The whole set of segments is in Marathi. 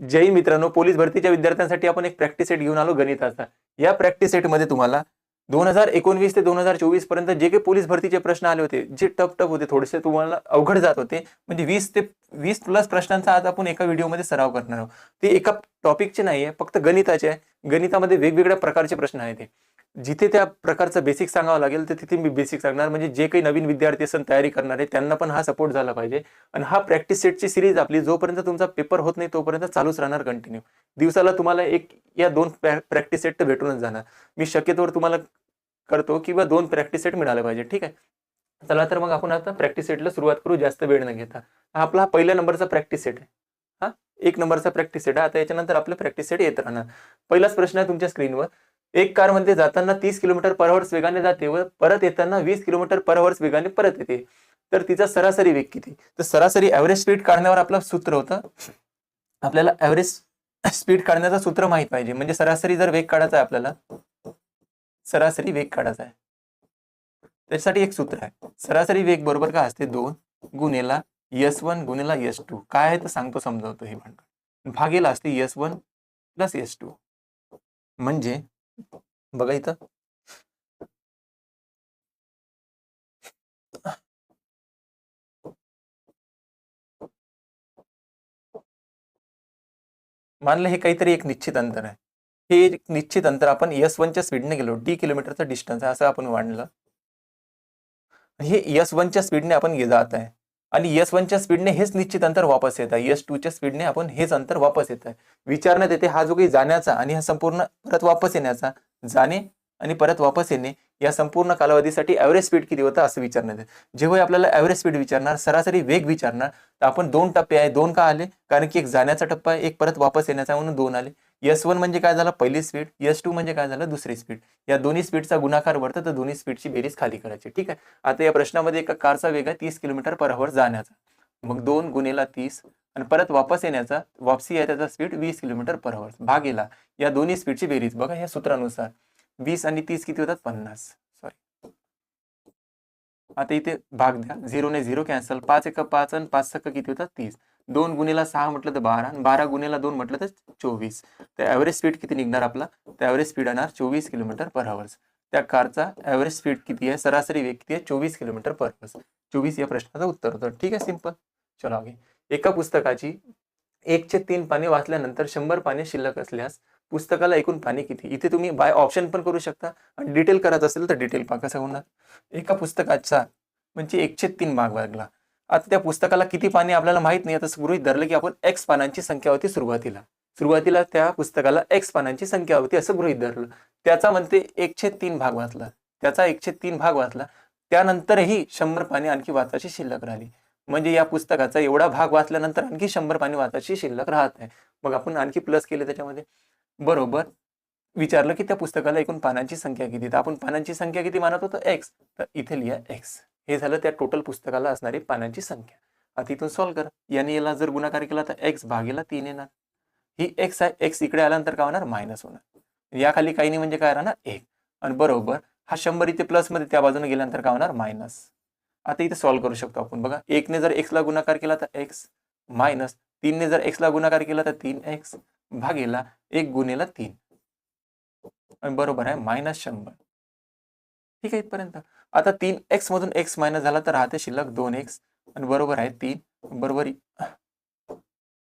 जय मित्रांनो, पोलीस भरतीच्या विद्यार्थ्यांसाठी आपण एक प्रॅक्टिस सेट घेऊन आलो गणिताचा। या प्रॅक्टिस सेटमध्ये तुम्हाला 2019 ते 2024 पर्यंत जे काही पोलीस भरतीचे प्रश्न आले होते, जे टफ होते, थोडेसे तुम्हाला अवघड जात होते, म्हणजे 20 प्लस प्रश्नांचा आज आपण एका व्हिडिओमध्ये सराव करणार आहोत। ते एका टॉपिकचे नाहीये, फक्त गणिताचे आहे। गणितामध्ये वेगवेगळ्या प्रकारचे प्रश्न आहेत ते। जिथे त्या प्रकारचं बेसिक सांगावं लागेल तर तिथे मी बेसिक सांगणार, म्हणजे जे काही नवीन विद्यार्थी असून तयारी करणार आहे त्यांना पण हा सपोर्ट झाला पाहिजे। आणि हा प्रॅक्टिस सेटची सीरीज आपली जोपर्यंत तुमचा पेपर होत नाही तोपर्यंत चालूच राहणार कंटिन्यू। दिवसाला तुम्हाला एक या दोन प्रॅक्टिस सेट तर भेटूनच जाणार। मी शक्यतोवर तुम्हाला करतो किंवा 2 प्रॅक्टिस सेट मिळाले पाहिजे, ठीक आहे। चला तर मग आपण आता प्रॅक्टिस सेटला सुरुवात करू, जास्त वेळ न घेता। हा आपला पहिल्या नंबरचा प्रॅक्टिस सेट आहे। हा 1 नंबरचा प्रॅक्टिस सेट आहे। आता याच्यानंतर आपलं प्रॅक्टिस सेट येत राहणार। पहिलाच प्रश्न आहे तुमच्या स्क्रीनवर, एक कार मध्ये जाताना 30 किलोमीटर पर आवर्स वेगाने जाते व परत येताना 20 किलोमीटर पर आवर्स वेगाने परत येते, तर तिचा सरासरी वेग किती? तर सरासरी ॲव्हरेज स्पीड काढण्यावर आपलं सूत्र होतं। आपल्याला ॲव्हरेज स्पीड काढण्याचं सूत्र माहित पाहिजे, म्हणजे सरासरी जर वेग काढायचा आहे आपल्याला, सरासरी वेग काढायचा आहे, त्याच्यासाठी एक सूत्र आहे। सरासरी वेग बरोबर काय असते? 2 गुणिला S1 गुणिला S2। काय आहे तर सांगतो, समजावतो हे भांडण। भागेला असते S1 प्लस S2। म्हणजे बघा इथं मानलं हे काहीतरी एक निश्चित अंतर आहे। हे एक निश्चित अंतर आपण S1 च्या स्पीडने गेलो, D किलोमीटरचा डिस्टन्स आहे असं आपण मानलं। हे S1 च्या स्पीडने आपण जात आहे आणि S1 च्या स्पीडने हेच निश्चित अंतर वापस येत आहे। S2 च्या स्पीडने आपण हेच अंतर वापस येत आहे। विचारण्यात येते हा जो काही जाण्याचा आणि हा संपूर्ण परत वापस येण्याचा, जाणे आणि परत वापस येणे या संपूर्ण कालावधीसाठी ॲव्हरेज स्पीड किती होता असं विचारण्यात येते। जेव्हा आपल्याला ॲव्हरेज स्पीड विचारणार, सरासरी वेग विचारणार, तर आपण 2 टप्पे आहे। 2 का आले? कारण की एक जाण्याचा टप्पा आहे, एक परत वापस येण्याचा, म्हणून 2 आले। S1 म्हणजे काय झालं? पहिली स्पीड। S2 म्हणजे काय झालं? दुसरी स्पीड। या दोन्ही स्पीडचा गुणाकार वरतं, तर दोन्ही स्पीडची बेरीज खाली करायची, ठीक आहे। आता या प्रश्नामध्ये एका कारचा वेग आहे 30 किलोमीटर पर आवर जाण्याचा, मग 2 गुणिला 30 आणि परत वापस येण्याचा, वापसी आहे त्याचा स्पीड 20 किलोमीटर पर आवर, भागेला या दोन्ही स्पीडची बेरीज। बघा या सूत्रानुसार 20 आणि 30 किती होतात? 50। सॉरी, आता इथे भाग द्या, 0 ने 0 कॅन्सल, 5 एक 5 आणि 5 सक किती होतात? 30। 2 गुणिला 6 म्हटलं तर 12 आणि 12 गुणिला 2 म्हटलं तर 24। तर ॲव्हरेज स्पीड किती निघणार आपला? तर ॲव्हरेज स्पीड येणार 24 किलोमीटर पर आवर्स। त्या कारचा ॲव्हरेज स्पीड किती आहे? सरासरी वेग किती आहे? 24 किलोमीटर पर आवर्स। 24 या प्रश्नाचं उत्तर होतं, ठीक आहे, सिंपल। चला आगे। एका पुस्तकाची 1/3 पाने वाचल्यानंतर 100 पाने शिल्लक असल्यास पुस्तकाला एकूण पाने किती? इथे तुम्ही बाय ऑप्शन पण करू शकता आणि डिटेल करायचं असेल तर डिटेल पहा कसं होणार। एका पुस्तकाचा म्हणजे 1/3 भाग लागला। आता त्या पुस्तकाला किती पाने आपल्याला माहित नाही, आता गृहीत धरलं की आपण X पानांची संख्या होती सुरुवातीला त्या पुस्तकाला X पानांची संख्या होती असं गृहीत धरलं। त्याचा म्हणते 1/3 भाग वाचला, त्याचा 1/3 भाग वाचला, त्यानंतरही 100 पाने आणखी वाचायची शिल्लक राहिली। म्हणजे या पुस्तकाचा एवढा भाग वाचल्यानंतर आणखी 100 पाने वाचायची शिल्लक राहत आहे। मग आपण आणखी प्लस केले त्याच्यामध्ये, बरोबर। विचारलं की त्या पुस्तकाला एकूण पानांची संख्या किती, तर आपण पानांची संख्या किती मानत होतो? X, तर इथे लिहा X। हे झालं त्या टोटल पुस्तकाला असणारी पानांची संख्या। आता इथून सॉल्व्ह करा, याने याला जर गुणाकार केला तर X भागेला 3 येणार। ही X आहे, X इकडे आल्यानंतर काय होणार? मायनस होणार। या खाली काही नाही म्हणजे काय राहणार? 1 आणि बरोबर हा 100 इथे प्लस मध्ये त्या बाजूने गेल्यानंतर काय होणार? मायनस। आता इथे सॉल्व्ह करू शकतो आपण, बघा 1 ने जर X ला गुणाकार केला तर X मायनस 3 ने जर X ला गुणाकार केला तर 3X भागेला 1 गुणिला 3 आणि बरोबर आहे -100, ठीक आहे इथपर्यंत। आता 3X मधून X मायनस झाला तर राहते शिल्लक 2X आणि बरोबर आहे 3, बरोबर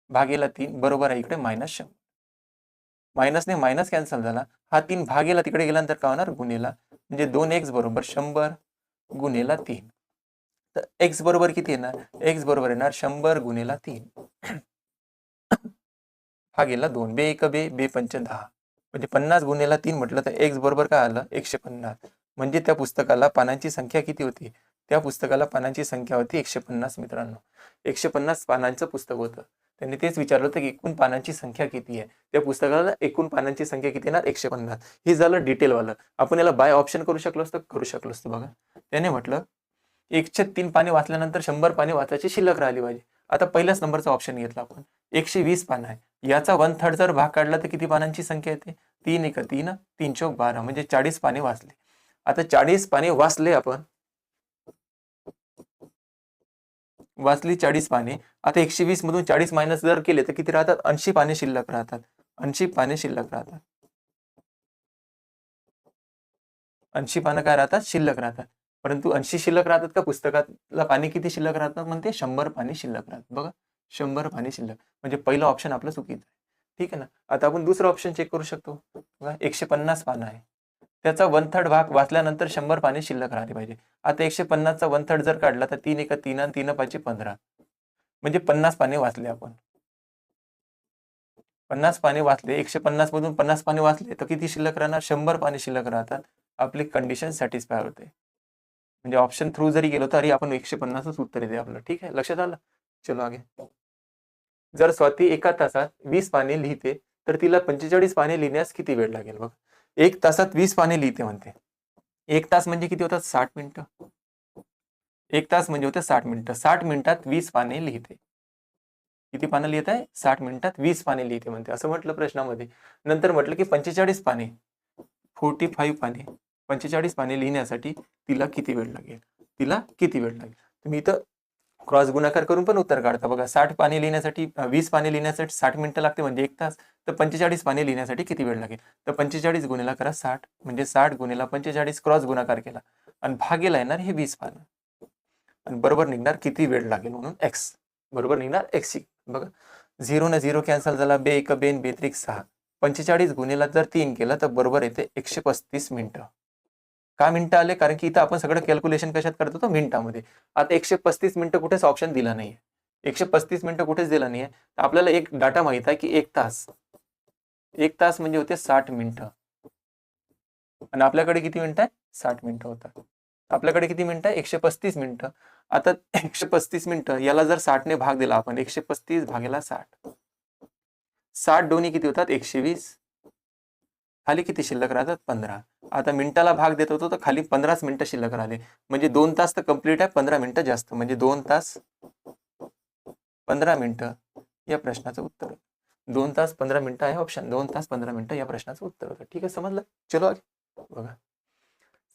भागेला 3, बरोबर आहे इकडे -100। मायनसने मायनस कॅन्सल झाला, हा 3 भागेला तिकडे गेल्यानंतर काय होणार? गुणेला, म्हणजे 2X बरोबर 100 गुणेला 3। तर X बरोबर किती येणार? X बरोबर येणार 100 गुणेला 3 भागेला 2, बे 1 बे, बे 5 10, म्हणजे 50 गुणेला 3 म्हटलं तर X बरोबर काय आलं? 150। म्हणजे त्या पुस्तकाला पानांची संख्या किती होती? त्या पुस्तकाला पानांची संख्या होती 150 मित्रांनो। 150 पानांचं पुस्तक होतं। त्यांनी तेच विचारलं होतं की एकूण पानांची संख्या किती आहे? त्या पुस्तकाला एकूण पानांची संख्या किती येणार? 150। हे झालं डिटेलवालं। आपण याला बाय ऑप्शन करू शकलो असतो, करू शकलो असतो। बघा त्याने म्हटलं 1/3 पाने वाचल्यानंतर 100 पाने वाचायची शिल्लक राहिली पाहिजे। आता पहिल्याच नंबरचा ऑप्शन घेतला आपण, 120 पान आहे, याचा 1/3 जर भाग काढला तर किती पानांची संख्या येते? 3 1 3, 3 चौक 12, म्हणजे 40 पाने वाचले। आता 40 पाने वाचले आपण, वाचली 40 पाने। आता 120 मधून 40 मायनस जर केले तर किती राहतात? 80 पाने शिल्लक राहतात. 80 पाने शिल्लक राहतात. 80 पानं काय राहतात? शिल्लक राहतात. परंतु 80 शिल्लक राहतात का? पुस्तकातला पाने किती शिल्लक राहतात? म्हणते 100 पाने शिल्लक राहतात. बघा 100 पाने शिल्लक, म्हणजे पहिलं ऑप्शन आपलं चुकीचं आहे. ठीक आहे ना. आता आपण दुसरं ऑप्शन चेक करू शकतो. बघा 150 पानं आहे, त्याचा 1/3 भाग वाचल्यानंतर 100 पाने शिल्लक राहिले पाहिजे. आता 150चा 1/3 जर काढला तर 3 एका 3 आणि 3 पाचशे 15, म्हणजे 50 पाने वाचले आपण. 50 पाने वाचले, 150 मधून 50 पाने वाचले तर किती शिल्लक राहणार? 100 पाने शिल्लक राहतात. आपली कंडिशन सॅटिस्फाय होते. म्हणजे ऑप्शन थ्रू जरी गेलो तरी आपण 150च उत्तर येते आपलं. ठीक आहे, लक्षात आलं? चलो आगे. जर स्वाती एका तासात 20 पाने लिहिते तर तिला 45 पाने लिहिण्यास किती वेळ लागेल? बघ, 1 तासात 20 पाने लिहिते म्हणते. 1 तास म्हणजे किती होतात? 60 मिनिटं. 1 तास म्हणजे होते 60 मिनिटं. 60 मिनिटात 20 पाने लिहिते. किती पानं लिहित आहे? 60 मिनिटात 20 पाने लिहिते म्हणते, असं म्हटलं प्रश्नामध्ये. नंतर म्हटलं की 45 पाने, 45 पाने, 45 पाने लिहिण्यासाठी तिला किती वेळ लागेल? तिला किती वेळ लागेल? तुम्ही इथं क्रॉस गुणाकार करून पण उत्तर काढता. बघा 60 पाने लिहिण्यासाठी 20 पाने लिहिण्यासाठी 60 मिनिटं लागते म्हणजे 1 तास. तर 45 पाने लिहिण्यासाठी किती वेळ लागेल? तर 45 गुणिला करा 60, म्हणजे 60 गुणिला 45 क्रॉस गुणाकार केला आणि भागेला येणार हे 20 पानं, आणि बरोबर निघणार किती वेळ लागेल म्हणून एक्स. बरोबर निघणार एक्स. बघा 0 न 0 कॅन्सल झाला, 2 1 2 2 6. 45 गुणिला जर 3 केलं तर बरोबर येते 135 मिनिटं. का मिनिटं आले? कारण की इथं आपण सगळं कॅल्क्युलेशन कशात करतो? तो मिनिटामध्ये. आता 135 मिनिटं कुठेच ऑप्शन दिला नाहीये. 135 मिनिटं कुठेच दिला नाहीये. तर आपल्याला एक डाटा माहित आहे की 1 तास, 1 तास म्हणजे होते 60 मिनिटं. आणि आपल्याकडे किती मिनिटं आहे? 60 मिनिटं होतात. आपल्याकडे किती मिनिटं आहे? 135 मिनिटं. आता 135 मिनिटं याला जर 60 ने भाग दिला आपण, 135 भागेला 60, 60 दोन्ही किती होतात? 120. खाली किती शिल्लक राहतात? 15. आता मिनिटाला भाग देत होतो तर खाली 15च मिनिटं शिल्लक राहिले, म्हणजे 2 तास तर कंप्लीट आहे, 15 मिनिटं जास्त, म्हणजे 2 तास 15 मिनिटं या प्रश्नाचं उत्तर. 2 तास 15 मिनिटं आहे ऑप्शन. 2 तास 15 मिनिटं या प्रश्नाचं उत्तर होतं. ठीक आहे, समजलं? चलो आगे. बघा,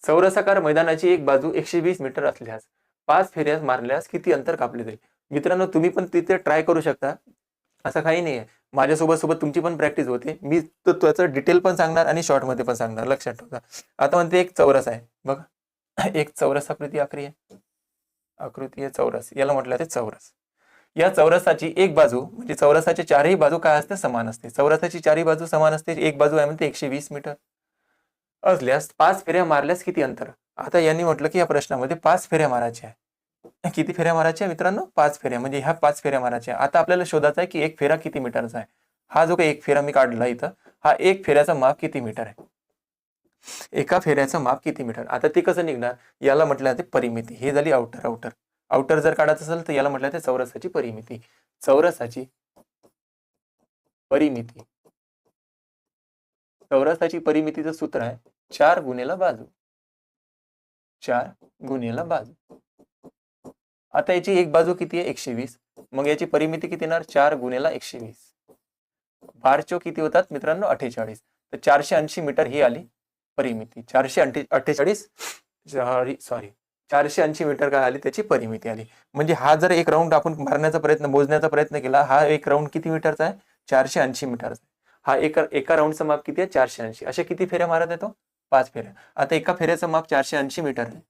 चौरसाकार मैदानाची एक बाजू 120 मीटर असल्यास 5 फेऱ्या मारल्यास किती अंतर कापले जाईल? मित्रांनो, तुम्ही पण तिथे ट्राय करू शकता, असं काही नाही आहे. माझ्यासोबत सोबत तुमची पण प्रॅक्टिस होते. मी तर त्याचं डिटेल पण सांगणार आणि शॉर्टमध्ये पण सांगणार, लक्षात ठेवा. आता म्हणते एक चौरस आहे, बघा एक चौरस आकृती आकृती आहे चौरस, याला म्हटलं ते चौरस. या चौरसाची एक बाजू म्हणजे चौरसाच्या चारही बाजू काय असते? समान असते. चौरसाची चारही बाजू समान असते. एक बाजू आहे म्हणते 120 मीटर असल्यास 5 फेऱ्या मारल्यास किती अंतर? आता यांनी म्हटलं की या प्रश्नामध्ये 5 फेऱ्या मारायच्या आहे. किती फेऱ्या मारायच्या मित्रांनो? 5 फेऱ्या, म्हणजे ह्या 5 फेऱ्या मारायच्या. आता आपल्याला शोधायचं आहे की एक फेरा किती मीटरचा आहे. हा जो काही एक फेरा मी काढला इथं, हा एक फेऱ्याचा माप किती मीटर आहे? एका फेऱ्याचं माप किती मीटर? आता ते कसं निघणार? याला म्हटलं जाते परिमिती. हे झाली आउटर जर काढायचं असेल तर याला म्हटलं जाते चौरसाची परिमिती. चौरसाची परिमिती, चौरसाची परिमितीचं सूत्र आहे 4 गुणिला बाजू. 4 गुणिला बाजू. आता याची एक बाजू किती आहे? 120. मग याची परिमिती किती येणार? 4 गुणिला 120. 12 किती होतात मित्रांनो? 48. तर 480 मीटर ही आली परिमिती. 448 सॉरी 480 मीटर काय आली? त्याची परिमिती आली. म्हणजे हा जर एक राऊंड आपण मारण्याचा मोजण्याचा प्रयत्न केला, हा एक राऊंड किती मीटरचा आहे? 480 मीटरचा. हा एका राऊंडचं माप किती आहे? 480. अशा किती फेऱ्या मारत येतो? 5 फेऱ्या. आता एका फेऱ्याचं माप 480 मीटर आहे,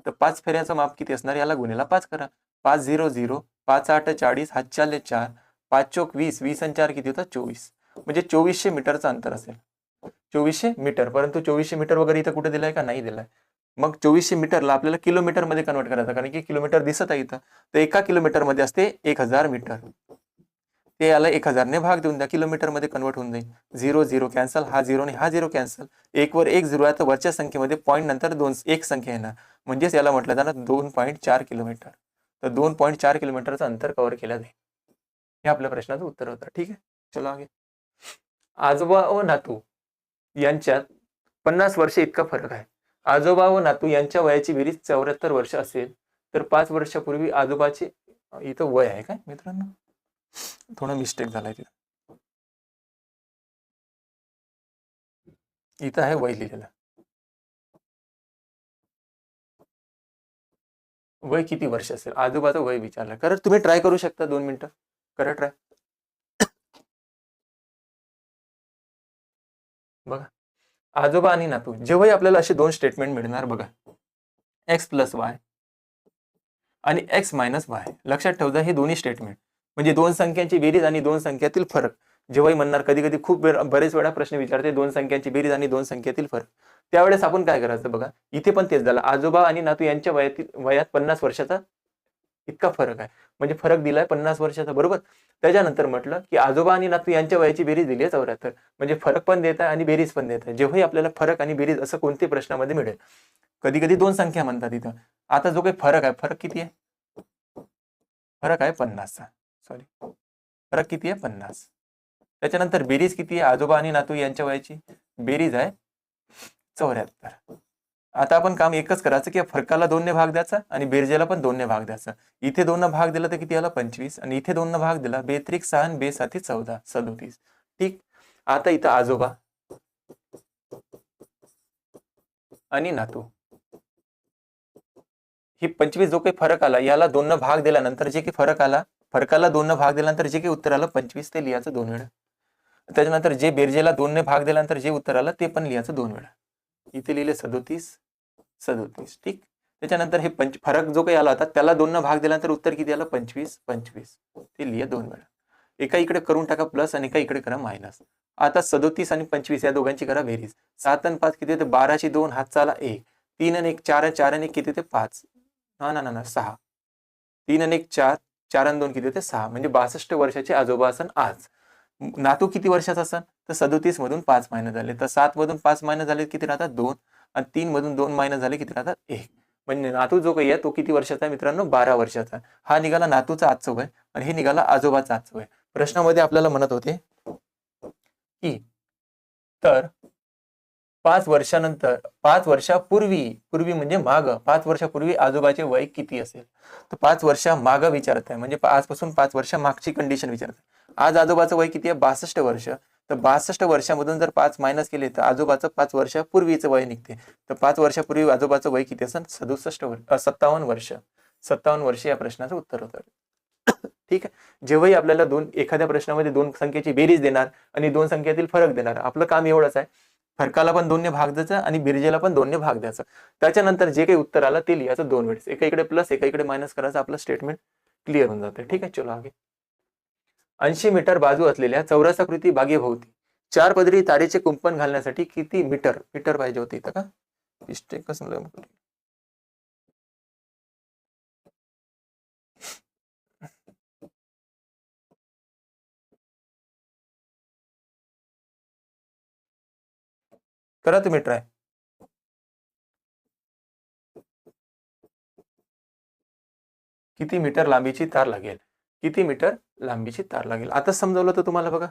तर 5 फेऱ्याचं माप किती असणार? याला गुणिला 5 करा. 5 0 0, 5 8 40, हात चालले 4, 5 चोक 20, 20 आणि 4 किती होतात? 24. म्हणजे 2400 मीटरचं अंतर असेल. 2400 मीटर. परंतु 2400 मीटर वगैरे इथं कुठे दिलाय का? नाही दिलाय. मग 2400 मीटरला आपल्याला किलोमीटर मध्ये कन्वर्ट करायचं, कारण की किलोमीटर दिसत आहे इथं. तर एका किलोमीटर मध्ये असते 1000 मीटर. ते याला 1000 ने भाग देऊन द्या, किलोमीटर मध्ये कन्वर्ट होऊन जाईल. 0 0 कॅन्सल, हा 0 ने हा 0 कॅन्सल. 1 वर 1 0 आहे, तर वरच्या संख्येमध्ये पॉईंट नंतर 2 एक संख्या येणार, म्हणजेच याला म्हटलं जाणार 2.4 किलोमीटर. तर 2.4 किलोमीटरचं अंतर कव्हर केलं जाईल. हे आपल्या प्रश्नाचं उत्तर होतं. ठीक आहे, चलो आगे. आजोबा व नातू यांच्यात 50 वर्ष इतका फरक आहे. आजोबा व नातू यांच्या वयाची बेरीज 74 वर्ष असेल तर 5 वर्षापूर्वी आजोबाचे, इथं वय आहे काय मित्रांनो? थोडा मिस्टेक झालाय तिथं. इथं आहे वय लिहिलेलं. वय किती वर्ष असेल, आजोबाचं वय विचारलं. कारण तुम्ही ट्राय करू शकता, 2 मिनिटं करा ट्राय. बघा, आजोबा आणि नातू जेव्हाही आपल्याला असे 2 स्टेटमेंट मिळणार बघा, एक्स प्लस वाय आणि एक्स मायनस वाय. लक्षात ठेवता हे दोन्ही स्टेटमेंट म्हणजे 2 संख्यांची बेरीज आणि 2 संख्यातील फरक. जेव्हाही म्हणणार, कधी कधी खूप बरेच वेळा प्रश्न विचारते 2 संख्यांची बेरीज आणि 2 संख्यातील फरक. त्यावेळेस आपण काय करायचं बघा, इथे पण तेच झालं. आजोबा आणि नातू यांच्या वयात 50 वर्षाचा इतका फरक आहे, म्हणजे फरक दिलाय 50 वर्षाचा, बरोबर. त्याच्यानंतर म्हटलं की आजोबा आणि नातू यांच्या वयाची बेरीज दिली आहे 74, म्हणजे फरक पण देत आहे आणि बेरीज पण देत आहे. जेव्हाही आपल्याला फरक आणि बेरीज असं कोणत्याही प्रश्नामध्ये मिळेल, कधी कधी 2 संख्या म्हणतात इथं. आता जो काही फरक आहे, फरक किती आहे? फरक आहे 50 चा, सॉरी, फरक किती आहे? 50. त्याच्यानंतर बेरीज किती आहे? आजोबा आणि नातू यांच्या वयाची बेरीज आहे 74. आता आपण काम एकच करायचं की फरकाला 2 ने भाग द्यायचा आणि बेरजेला पण 2 ने भाग द्यायचा. इथे 2 भाग दिला तर किती आला? 25, आणि इथे 2 भाग दिला, 2 6 आणि 2 7 14, 37. ठीक. आता इथं आजोबा आणि नातू ही 25 जो काही फरक आला, याला 2 भाग दिल्यानंतर जे काही फरक आला, फरकाला 2 भाग दिल्यानंतर जे काही उत्तर आलं 25, ते लिहायचं 2 वेळा. त्याच्यानंतर जे बेरजेला 2 भाग दिल्यानंतर जे उत्तर आलं ते पण लिहायचं 2 वेळा. इथे लिहिले 37, 37. ठीक. त्याच्यानंतर हे फरक जो काही आला होता त्याला 2 भाग दिल्यानंतर उत्तर किती आलं? 25, 25. ते लिहा 2 वेळा. एका इकडे करून टाका प्लस आणि एका इकडे करा मायनस. आता 37 आणि 25 या दोघांची करा बेरीज. 7 आणि 5 किती? 12 ची 2, हातचाला 1. 3 आणि 1 4, 4 आणि 1 किती? 5. ना 6. 3 आणि 1 4, 4 आणि 2 किती? 6. म्हणजे 62 वर्षाचे आजोबा असन आज. नातू किती वर्षाचा असन? तर 37 मधून 5 मायनस झाले, तर 7 मधून 5 मायनस झाले किती राहतात? 2. आणि 3 मधून 2 मायनस झाले किती राहतात? 1. म्हणजे नातू जो काही आहे तो किती वर्षाचा आहे मित्रांनो? 12 वर्षाचा. हा निघाला नातूचा आजचं वय आणि हे निघाला आजोबाचा आजचं वय. प्रश्नामध्ये आपल्याला म्हणत होते की तर 5 वर्षानंतर, 5 वर्षापूर्वी म्हणजे माग, 5 वर्षापूर्वी आजोबाचे वय किती असेल? तर 5 वर्षा माग विचारत आहे, म्हणजे आजपासून 5 वर्षा मागची कंडिशन विचारत आहे. आज आजोबाचं वय किती आहे? 62 वर्ष. तर 62 वर्षामधून जर 5 मायनस केले तर आजोबाचं 5 वर्षापूर्वीचं वय निघते. तर 5 वर्षापूर्वी आजोबाचं वय किती असेल? 57 वर्ष. 57 वर्ष या प्रश्नाचं उत्तर होतं. ठीक आहे. जेव्हाही आपल्याला एखाद्या प्रश्नामध्ये 2 संख्येची बेरीज देणार आणि 2 संख्यातील फरक देणार, आपलं काम एवढंच आहे, फरकाला पण 2 ने भाग द्यायचा आणि बेरजेला पण 2 ने भाग द्यायचा. त्याच्यानंतर जे काही उत्तर आलं ते लिहायचं 2 वेळेस. एका इकडे प्लस, एका इकडे मायनस करायचं, आपलं स्टेटमेंट क्लिअर होऊन जातं. ठीक आहे. चलो आगे. 80 मीटर बाजू असलेल्या चौरसाकृती बागेभोवती 4 पदरी तारेचे कुंपण घालण्यासाठी किती मीटर पाहिजे होते इथं का? मिस्टेकच करा तुम्ही ट्राय. किती मीटर लांबीची तार लागेल? किती मीटर लांबीची तार लागेल? आता समजवलं तर तुम्हाला बघा.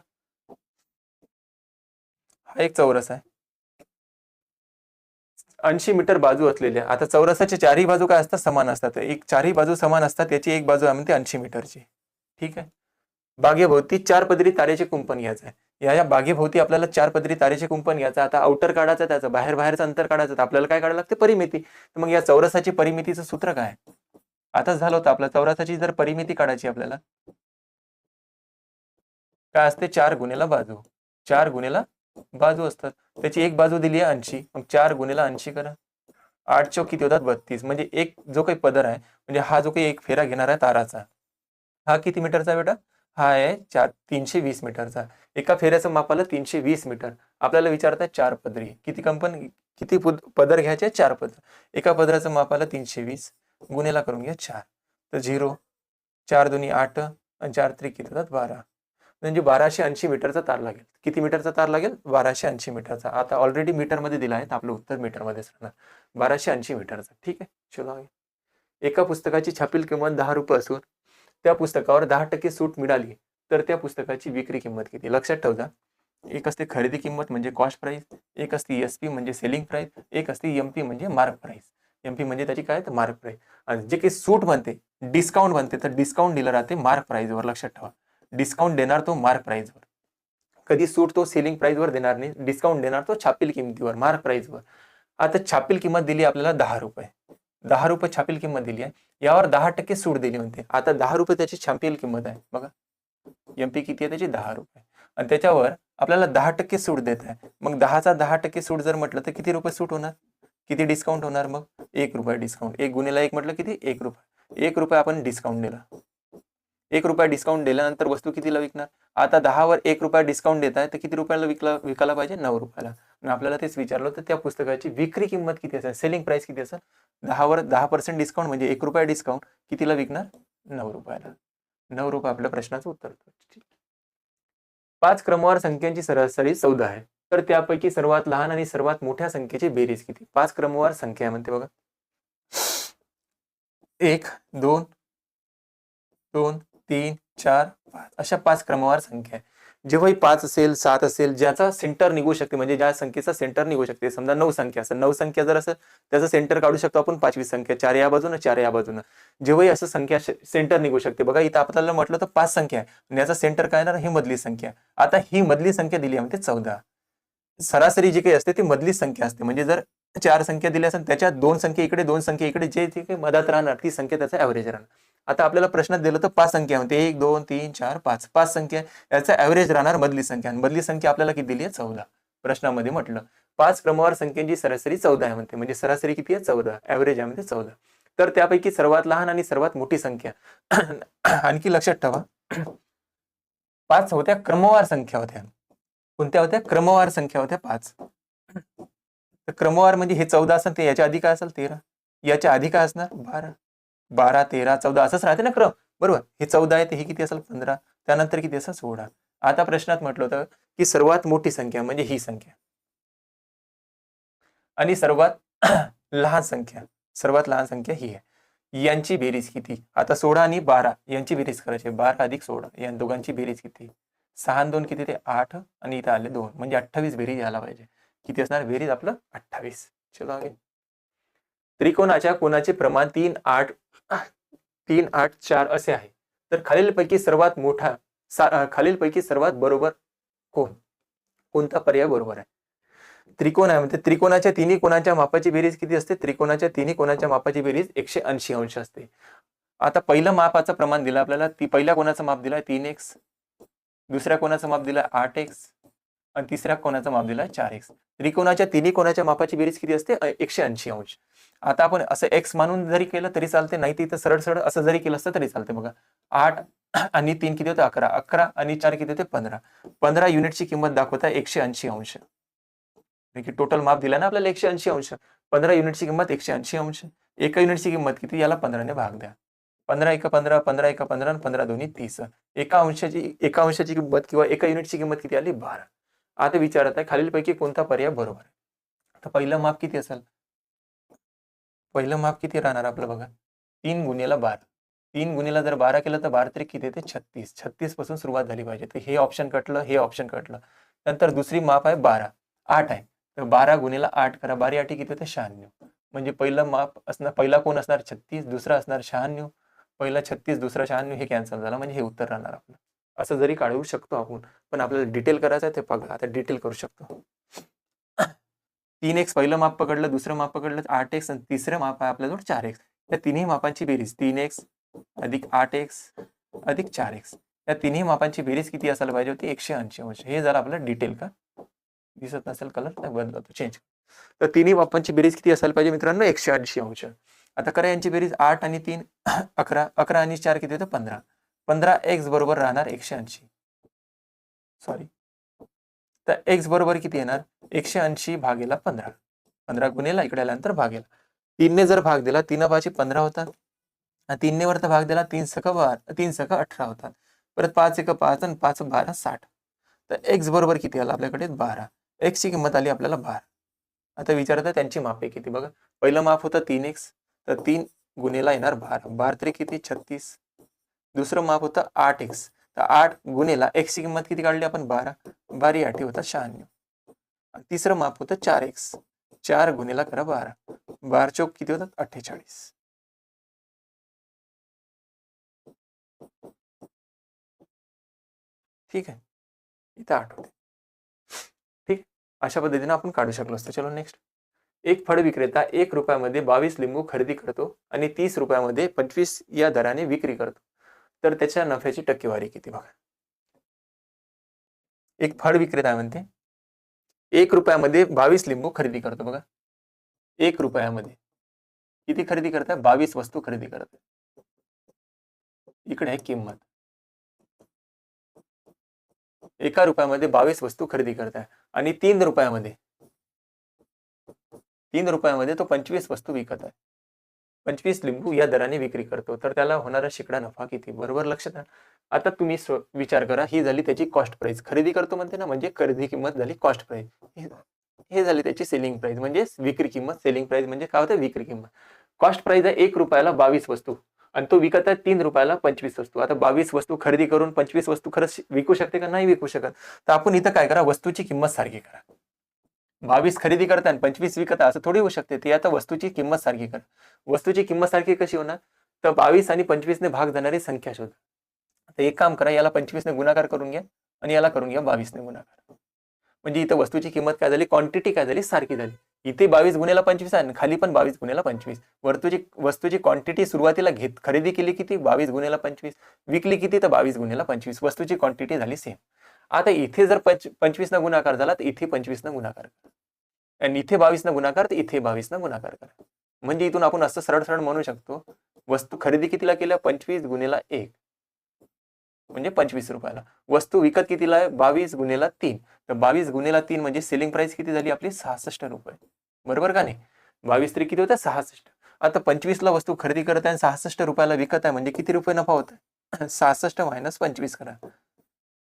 हा एक चौरस आहे. 80 मीटर बाजू असलेल्या, आता चौरसाच्या चारही बाजू काय असतात? समान असतात. एक चारही बाजू समान असतात, याची एक बाजू आहे म्हणते 80 मीटरची. ठीक आहे. बागेभोवती 4 पदरी तारेचे कुंपण घ्यायचं आहे. या बागेभोवती आपल्याला 4 पदरी तारेचे कुंपण घ्यायचं. आता आउटर काढायचं, त्याचं बाहेरचं अंतर काढायचं, तर आपल्याला काय काढायला लागते? परिमिती. तर मग या चौरसाची परिमितीचं सूत्र काय? आता झालं होतं आपल्या चौरसाची जर परिमिती काढायची आपल्याला, काय असते? 4 गुणिला बाजू. 4 गुणिला बाजू असतात. त्याची एक बाजू दिली आहे 80, मग 4 गुणिला 80 करा. 8 चौक किती होतात? 32. म्हणजे एक जो काही पदर आहे, म्हणजे हा जो काही एक फेरा घेणार आहे ताराचा, हा किती मीटरचा बेटा? हा आहे 320 मीटरचा. एका फेऱ्याचं माप आलं 320 मीटर. आपल्याला विचारतात 4 पदरी किती पदर घ्यायचे? 4 पदर. एका पदराचं माप आलं 320, गुणिला करून घ्या 4. तर 0, 4 दुनी 8 आणि 4 त्रिक किती होतात? 12. म्हणजे 1280 मीटरचा तार लागेल. किती मीटरचा तार लागेल? 1280 मीटरचा. आता ऑलरेडी मीटरमध्ये दिला आहे, तर आपलं उत्तर मीटरमध्येच राहणार. 1280 मीटरचा. ठीक आहे. चलो आगे. एका पुस्तकाची छापील किंमत 10 रुपये असून त्या पुस्तकावर 10% सूट मिळाली तर त्या पुस्तकाची विक्री किंमत किती? लक्षात ठेवा. एक असते खरेदी किंमत म्हणजे कॉस्ट प्राइस, एक असते SP म्हणजे सेलिंग प्राइस, एक असते MP म्हणजे मार्क प्राइस. MP म्हणजे त्याची काय? तर मार्क प्राइस. आणि जे काही सूट बनते, डिस्काउंट बनते, तर डिस्काउंट दिलं राहते मार्क प्राइसवर. लक्षात ठेवा. डिस्काउंट देणार तो मार्क प्राइसवर. कधी सूट तो सेलिंग प्राइसवर देणार नाही. डिस्काउंट देणार तो छापील किमतीवर, मार्क प्राइसवर. आता छापील किंमत दिली आपल्याला 10 रुपये. ₹10 छापील किंमत दिली आहे, यावर 10% सूट दिली म्हणते. आता ₹10 त्याची छापील किंमत आहे बघा, एमपी किती आहे त्याची ₹10 आणि त्याच्यावर आपल्याला 10% सूट देत आहे. मग 10चा 10% सूट जर म्हटलं तर किती रुपये सूट होणार, किती डिस्काउंट होणार मग ₹1 डिस्काउंट. 1 गुणिले 1 म्हटलं किती ₹1. ₹1 आपण डिस्काउंट दिला. ₹1 डिस्काउंट दिल्यानंतर वस्तू कितीला विकणार. आता 10वर ₹1 डिस्काउंट देत आहे तर किती रुपयाला विकायला पाहिजे, ₹9. आणि आपल्याला तेच विचारलं होतं त्या पुस्तकाची विक्री किंमत किती असेल, सेलिंग प्राइस किती असेल. 10वर 10% डिस्काउंट म्हणजे ₹1 डिस्काउंट, कितीला विकणार, ₹9. ₹9 आपल्या प्रश्नाचं उत्तर. 5 क्रमवार संख्यांची सरासरी 14 आहे, तर त्यापैकी सर्वात लहान आणि सर्वात मोठ्या संख्येची बेरीज किती. 5 क्रमवार संख्या म्हणते बघा, 1 2 2 3 4 5 अशा 5 क्रमवार संख्या आहे. जेव्हाही 5 असेल, 7 असेल, ज्याचा सेंटर निघू शकते, म्हणजे ज्या संख्येचा सेंटर निघू शकते, समजा 9 संख्या असेल, 9 संख्या जर असेल त्याचं सेंटर काढू शकतो आपण 5वी संख्या, 4 या बाजूनं 4 या बाजूनं. जेव्हाही असं संख्या सेंटर निघू शकते बघा, इथं आपल्याला म्हटलं तर 5 संख्या आहे आणि याचा सेंटर काय येणार, ही मधली संख्या. आता ही मधली संख्या दिली आहे म्हणते 14. सरासरी जी काही असते ती मधली संख्या असते, म्हणजे जर 4 संख्या दिल्या असेल त्याच्या 2 संख्या इकडे 2 संख्या इकडे, जे काही मधात राहणार ती संख्या त्याचा ॲव्हरेज राहणार. आता आपल्याला प्रश्नात दिलं तर 5 संख्या म्हणते, 1 2 3 4 5 5 संख्या, याचा ॲव्हरेज राहणार मधली संख्या, आणि मधली संख्या आपल्याला किती दिली आहे, 14. प्रश्नामध्ये म्हटलं 5 क्रमवार संख्येची सरासरी 14 आहे म्हणते, म्हणजे सरासरी किती आहे, 14, ॲव्हरेज आहे म्हणते 14. तर त्यापैकी सर्वात लहान आणि सर्वात मोठी संख्या आणखी लक्षात ठेवा, 5 होत्या क्रमवार संख्या होत्या. कोणत्या होत्या, क्रमवार संख्या होत्या 5. तर क्रमवार म्हणजे हे 14 असेल, ते याच्या आधी काय असेल 13, याच्या आधी काय असणार 12, 12 13 14 असंच राहते ना क्रम, बरोबर. हे 14 आहे, ते हे किती असेल 15, त्यानंतर किती असेल 16. आता प्रश्नात म्हटलं होतं की सर्वात मोठी संख्या म्हणजे ही संख्या आणि सर्वात लहान संख्या ही आहे, यांची बेरीज किती. आता 16 आणि 12 यांची बेरीज करायची, 12 अधिक 16 या दोघांची बेरीज किती, 6 आणि 2 किती, ते 8 आणि इथं आले 2, म्हणजे 28 बेरीज यायला पाहिजे. किती असणार बेरीज आपलं, 28. चलो आगे. त्रिकोणाच्या कोणाचे प्रमाण 3 8 3 8 4 असे आहे, तर खालीलपैकी सर्वात बरोबर कोणता पर्याय बरोबर आहे. त्रिकोण आहे म्हणजे त्रिकोणाच्या तिन्ही कोणाच्या मापाची बेरीज किती असते, त्रिकोणाच्या तिन्ही कोणाच्या मापाची बेरीज 180 अंश असते. आता पहिलं मापाचं प्रमाण दिलं आपल्याला, पहिल्या कोणाचं माप दिलंय 3x, दुसऱ्या कोणाचं माप दिलंय 8x आणि तिसऱ्या कोणाचं माप दिलंय 4x. त्रिकोणाच्या तिन्ही कोणाच्या मापाची बेरीज किती असते, 180 अंश. आता आपण असं x मानून जरी केलं तरी चालते, नाही तिथं सरळ सरळ असं जरी केलं असतं तरी चालते. बघा 8 आणि 3 किती होते 11, 11 आणि 4 किती होते 15, 15 युनिटची किंमत दाखवत आहे 180 अंश. टोटल माप दिला ना आपल्याला 180 अंश, 15 युनिटची किंमत 180 अंश. एका युनिटची किंमत किती, याला 15 ने भाग द्या. 15 1 15, 15 1 15 आणि 15 दोन्ही 30. एका अंशाची किंमत किंवा एका युनिटची किंमत किती आली, 12. आता विचारत आहे खालीलपैकी कोणता पर्याय बरोबर आहे. आता पहिलं माप किती असेल, पहिलं माप किती राहणार आपलं बघा, 3 गुणिले 12. 3 गुणिले जर 12 केलं तर 12 तरी किती येते 36. 36 पासून सुरुवात झाली पाहिजे, तर हे ऑप्शन कटलं, हे ऑप्शन कटलं. नंतर दुसरी माप आहे 12, 8 आहे, तर 12 गुणिले 8 करा, 12 8 किती होते 96. म्हणजे पहिलं माप असणार, पहिला कोण असणार 36, दुसरा असणार 96, पहिला 36 दुसरा 96, हे कॅन्सल झाला, म्हणजे हे उत्तर राहणार आपलं. असं जरी काढू शकतो आपण, पण आपल्याला डिटेल करायचं आहे ते बघा, आता डिटेल करू शकतो. 3x पहिलं माप पकडलं, दुसरं माप पकडलं 8x आणि तिसरं माप आहे आपल्याजवळ 4x. या तिन्ही मापांची बेरीज 3x अधिक 8x अधिक 4x, या तिन्ही मापांची बेरीज किती असायला पाहिजे होती, 180 अंश. हे जर आपल्याला डिटेल का दिसत नसेल कलर तर बदलतो, चेंज. तर तिन्ही मापांची बेरीज किती असायला पाहिजे मित्रांनो, 180 अंश. आता करा यांची बेरीज, 8 आणि 3 11, 11 आणि 4 किती होतं 15, 15x बरोबर राहणार 180, सॉरी. तर x बरोबर किती येणार, 180 भागेला 15, 15 गुणेला इकडे आल्यानंतर भागेला 3 ने जर भाग दिला, 3 5 15 होतात, 3 ने वरता भाग दिला 3 सक 18 होतात, परत 5 1 5 आणि 5 12 60. तर x बरोबर किती आला आपल्याकडे 12, x ची किंमत आली आपल्याला 12. आता विचारत आहे त्यांची मापे किती बघा, पहिलं माप होतं 3x, तर 3 गुणेला येणार 12, 12 तरी किती 36. दुसरं माप होतं 8x, तर 8 गुणेला x ची किंमत किती काढली आपण 12, 12 8 होता 96. तिसरं माप होतं 4x, 4 गुणेला करा 12, 12 चौक किती होतात 48. ठीक आहे, इथं 8 होते. ठीक, अशा पद्धतीने आपण काढू शकलो असतो. चलो नेक्स्ट. एक फळ विक्रेता 1 रुपयामध्ये 22 लिंबू खरेदी करतो आणि 30 रुपयामध्ये 25 या दराने विक्री करतो, तर त्याच्या नफ्याची टक्केवारी किती? बघा, एक फळ विक्रेता म्हणते 1 रुपयामध्ये 22 लिंबू खरेदी करतो. बघा, 1 रुपयामध्ये किती खरेदी करताय? 22 वस्तू खरेदी करताय. इकडे आहे किंमत. 1 रुपयामध्ये 22 वस्तू खरेदी करताय आणि 3 रुपयामध्ये तो 25 वस्तू विकत आहे. 25 लिंबू या दराने विक्री करतो, तर त्याला होणारा शिकडा नफा किती? बरोबर लक्षात आहे. आता तुम्ही विचार करा, ही झाली त्याची कॉस्ट प्राइस. खरेदी करतो म्हणते ना, म्हणजे खरेदी किंमत झाली कॉस्ट प्राइस. हे झाली त्याची सेलिंग प्राइस म्हणजे विक्री किंमत. सेलिंग प्राइस म्हणजे काय होतं? विक्री किंमत. कॉस्ट प्राइस आहे 1 रुपयाला 22 वस्तू आणि तो विकत आहे 3 रुपयाला 25 वस्तू. आता 22 वस्तू खरेदी करून 25 वस्तू खरंच विकू शकते का? नाही विकू शकत. तर आपण इथं काय करा, वस्तूची किंमत सारखी करा. 22 खरेदी करता आणि 25 विकता असं थोडी होऊ शकते. ती आता वस्तूची किंमत सारखी करा. वस्तूची किंमत सारखी कशी होणार? तर 22 आणि 25 ने भाग जाणारी संख्या शोधा. आता एक काम करा, याला 25 ने गुणाकार करून घ्या आणि याला करून घ्या 22 ने गुणाकार. म्हणजे इथं वस्तूची किंमत काय झाली? क्वांटिटी काय झाली? सारखी झाली. इथे 22 गुणेला 25 आहे आणि खाली पण 22 गुणेला 25. वस्तूची क्वांटिटी सुरुवातीला खरेदी केली किती? 22 गुणेला 25. विकली किती? तर 22 गुणेला 25. वस्तूची क्वांटिटी झाली सेम. आता इथे जर 25 न गुणाकार झाला तर इथे 25 न गुणाकार करा आणि इथे 22 न गुणाकार तर इथे 22 न गुणाकार करा. म्हणजे इथून आपण असं सरळ सरळ म्हणू शकतो, वस्तू खरेदी कितीला केल्या? 25 गुणेला 1 म्हणजे 25 रुपयाला. वस्तू विकत कितीला आहे? 22 गुणेला 3. तर 22 गुणेला 3 म्हणजे सेलिंग प्राइस किती झाली आपली? 66 रुपये. बरोबर का नाही? 22 तरी किती होतं? 66. आता 25 ला वस्तू खरेदी करत आहे आणि 66 रुपयाला विकत आहे म्हणजे किती रुपये नफा होत आहे? 66 मायनस 25 करा.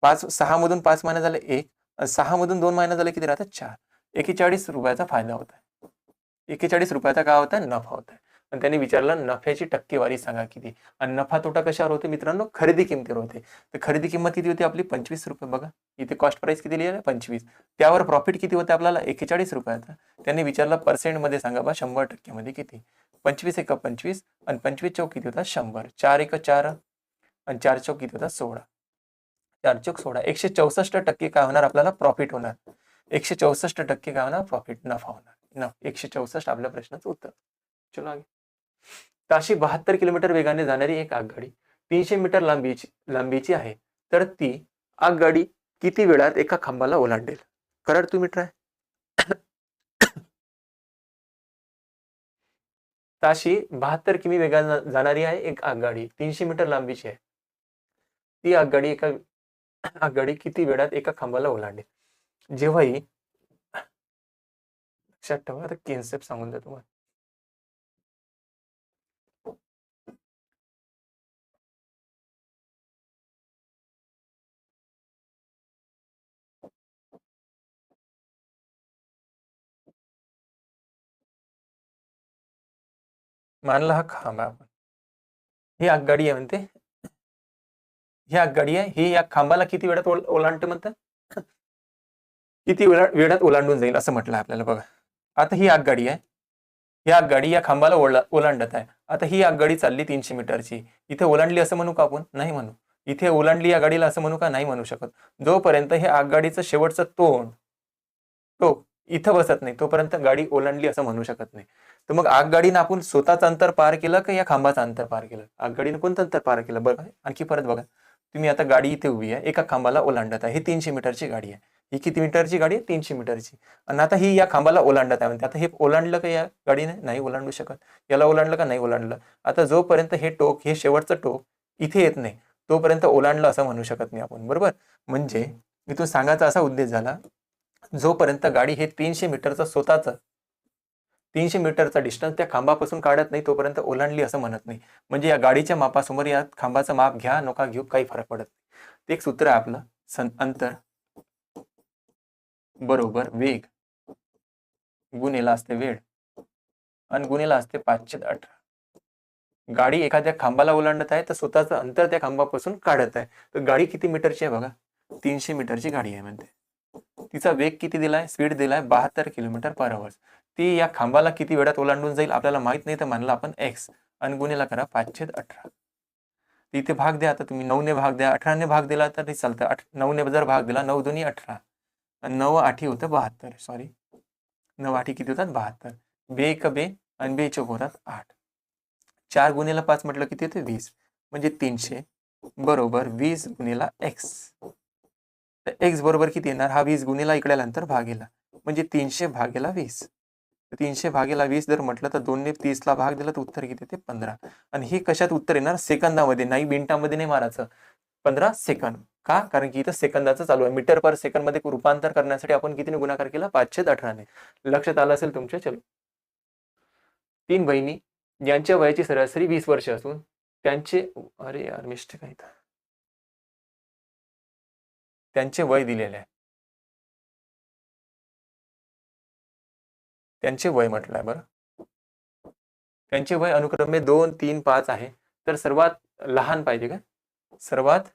6 मधून 5 महिने झाले 1, 6 मधून 2 महिने झाले किती राहतात? 4. 41 रुपयाचा फायदा होत आहे. 41 रुपयाचा काय होत आहे? नफा होत आहे. आणि त्यांनी विचारलं नफ्याची टक्केवारी सांगा किती? आणि नफा तोटा कशावर होते मित्रांनो? खरेदी किमतीवर होते. तर खरेदी किंमत किती होती आपली? 25 रुपये. बघा, इथे कॉस्ट प्राइस किती लिहिलं? 25. त्यावर प्रॉफिट किती होते आपल्याला? 41 रुपयाचा. त्यांनी विचारलं पर्सेंटमध्ये सांगा बा, 100% मध्ये किती? 25 एक 25 आणि 25 चौक किती होता? 100. 4 एक 4 आणि 4 चौक किती होता? 16. 4 चौक 16. 164% काय होणार आपल्याला? प्रॉफिट होणार. 164% काय होणार? प्रॉफिट, नफा होणार. 164 आपल्या प्रश्नाचं उत्तर. चलो आगे. ताशी 72 किलोमीटर वेगाने जाणारी एक आगगाडी 300 मीटर लांबीची आहे, तर ती आगगाडी किती वेळात एका खांबाला ओलांडेल? कराल तुम्ही ट्राय. ताशी 72 किमी वेगाने जाणारी आहे एक आगगाडी, 300 मीटर लांबीची आहे. ती आगगाडी किती वेळात एका खांबाला ओलांडेल? जेव्हाही लक्षात ठेवा, आता कन्सेप्ट सांगून द्या तुम्हाला. मानला हा खांब आहे आपण, ही आगगाडी आहे म्हणते, ही आगगाडी आहे, ही या खांबाला किती वेळात ओलांडते म्हणतात? किती वेळात ओलांडून जाईल असं म्हटलं आपल्याला. बघा, आता ही आगगाडी आहे, ही आगगाडी या खांबाला ओलांडत आहे. आता ही आगगाडी चालली 300 मीटरची. इथे ओलांडली असं म्हणू का आपण? नाही म्हणू. इथे ओलांडली या गाडीला असं म्हणू का? नाही म्हणू शकत. जोपर्यंत हे आगगाडीचं शेवटचं टोक इथं बसत नाही तोपर्यंत गाडी ओलांडली असं म्हणू शकत नाही. तर मग आगगाडीनं आपण स्वतःचं अंतर पार केलं का या खांबाचं अंतर पार केलं? आगगाडीनं कोणतं अंतर पार केलं? बघा, आणखी परत बघा. तुम्ही आता गाडी इथे उभी आहे, एका खांबाला ओलांडत आहे. ही 300 मीटरची गाडी आहे. ही किती मीटरची गाडी आहे? 300 मीटरची. आणि आता ही या खांबाला ओलांडत आहे म्हणते. आता हे ओलांडलं का या गाडीने? नाही ओलांडू शकत. याला ओलांडलं का? नाही ओलांडलं. आता जोपर्यंत हे शेवटचं टोक इथे येत नाही तोपर्यंत ओलांडलं असं म्हणू शकत नाही आपण. बरोबर? म्हणजे इथून सांगायचा असा उद्देश झाला, जोपर्यंत गाडी हे 300 मीटरचा डिस्टन्स त्या खांबापासून काढत नाही तोपर्यंत ओलांडली असं म्हणत नाही. म्हणजे या गाडीच्या मापासमोर या खांबाचं माप घ्या नका घेऊ काही फरक पडत नाही. ते एक सूत्र आहे आपलं, अंतर बरोबर वेग गुणिला असते वेळ आणि गुणिला असते 5/18. गाडी एखाद्या खांबाला ओलांडत आहे तर स्वतःचं अंतर त्या खांबापासून काढत आहे. तर गाडी किती मीटरची आहे? बघा, 300 मीटरची गाडी आहे म्हणते. तिचा वेग किती दिलाय? स्पीड दिलाय 72 किलोमीटर पर आवर. ती या खांबाला किती वेळात ओलांडून जाईल आपल्याला माहित नाही, तर म्हणलं आपण x आणि गुणिला करा 5/18. इथे भाग द्या. आता तुम्ही 9 ने भाग द्या, 18 ने भाग दिला तरी चालतं. 9 ने जर भाग दिला, 9 दुनी 18 आणि 9 8 होतं 72. सॉरी, 9 आठी किती होतात 72. बे एक बे आणि बे चौक होतात 8. 4 गुणिले 5 म्हटलं किती होते 20. म्हणजे 300 बरोबर 20 गुणिला x. तर x बरोबर किती येणार? हा 20 गुणिला इकडे आल्यानंतर भागेला म्हणजे 300 भागेला 20. 300 भागेला 20 जर म्हटलं तर 2 ने 30 ला भाग दिला तर उत्तर किती येते 15. आणि हे कशात उत्तर येणार? सेकंदामध्ये, नाही मिनिटामध्ये नाही मारायचं. 15 सेकंद. का? कारण की इथं सेकंदाचं चालू आहे. मीटर पर सेकंद मध्ये रूपांतर करण्यासाठी आपण कितीने गुणाकार केला? 518 ने. लक्षात आलं असेल तुमच्या. चलो. 3 बहिणी यांच्या वयाची सरासरी 20 वर्ष असून त्यांचे, अरे यार मिस्टेक आहे, त्यांचे वय दिलेले आहे. त्यांचे वय म्हटलं आहे बरं. त्यांचे वय अनुक्रमे 2, 3, 5 आहे. तर सर्वात लहान पाहिजे का? सर्वात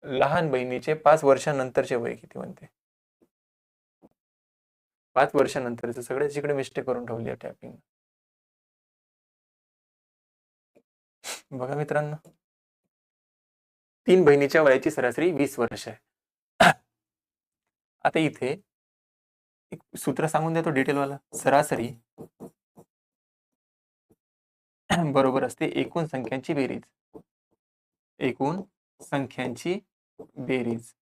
लहान बहिणीचे 5 वर्षानंतरचे वय किती म्हणते? 5 वर्षानंतरचं सगळे जिकडे मिस्टेक करून ठेवली आहे टॅपिंग. बघा मित्रांनो, 3 बहिणीच्या वयाची सरासरी 20 वर्ष आहे. आता इथे एक सूत्र सांगून देतो डिटेलवाला. सरासरी बरोबर असते एकूण संख्यांची बेरीज. एकूण संख्यांची बेरीज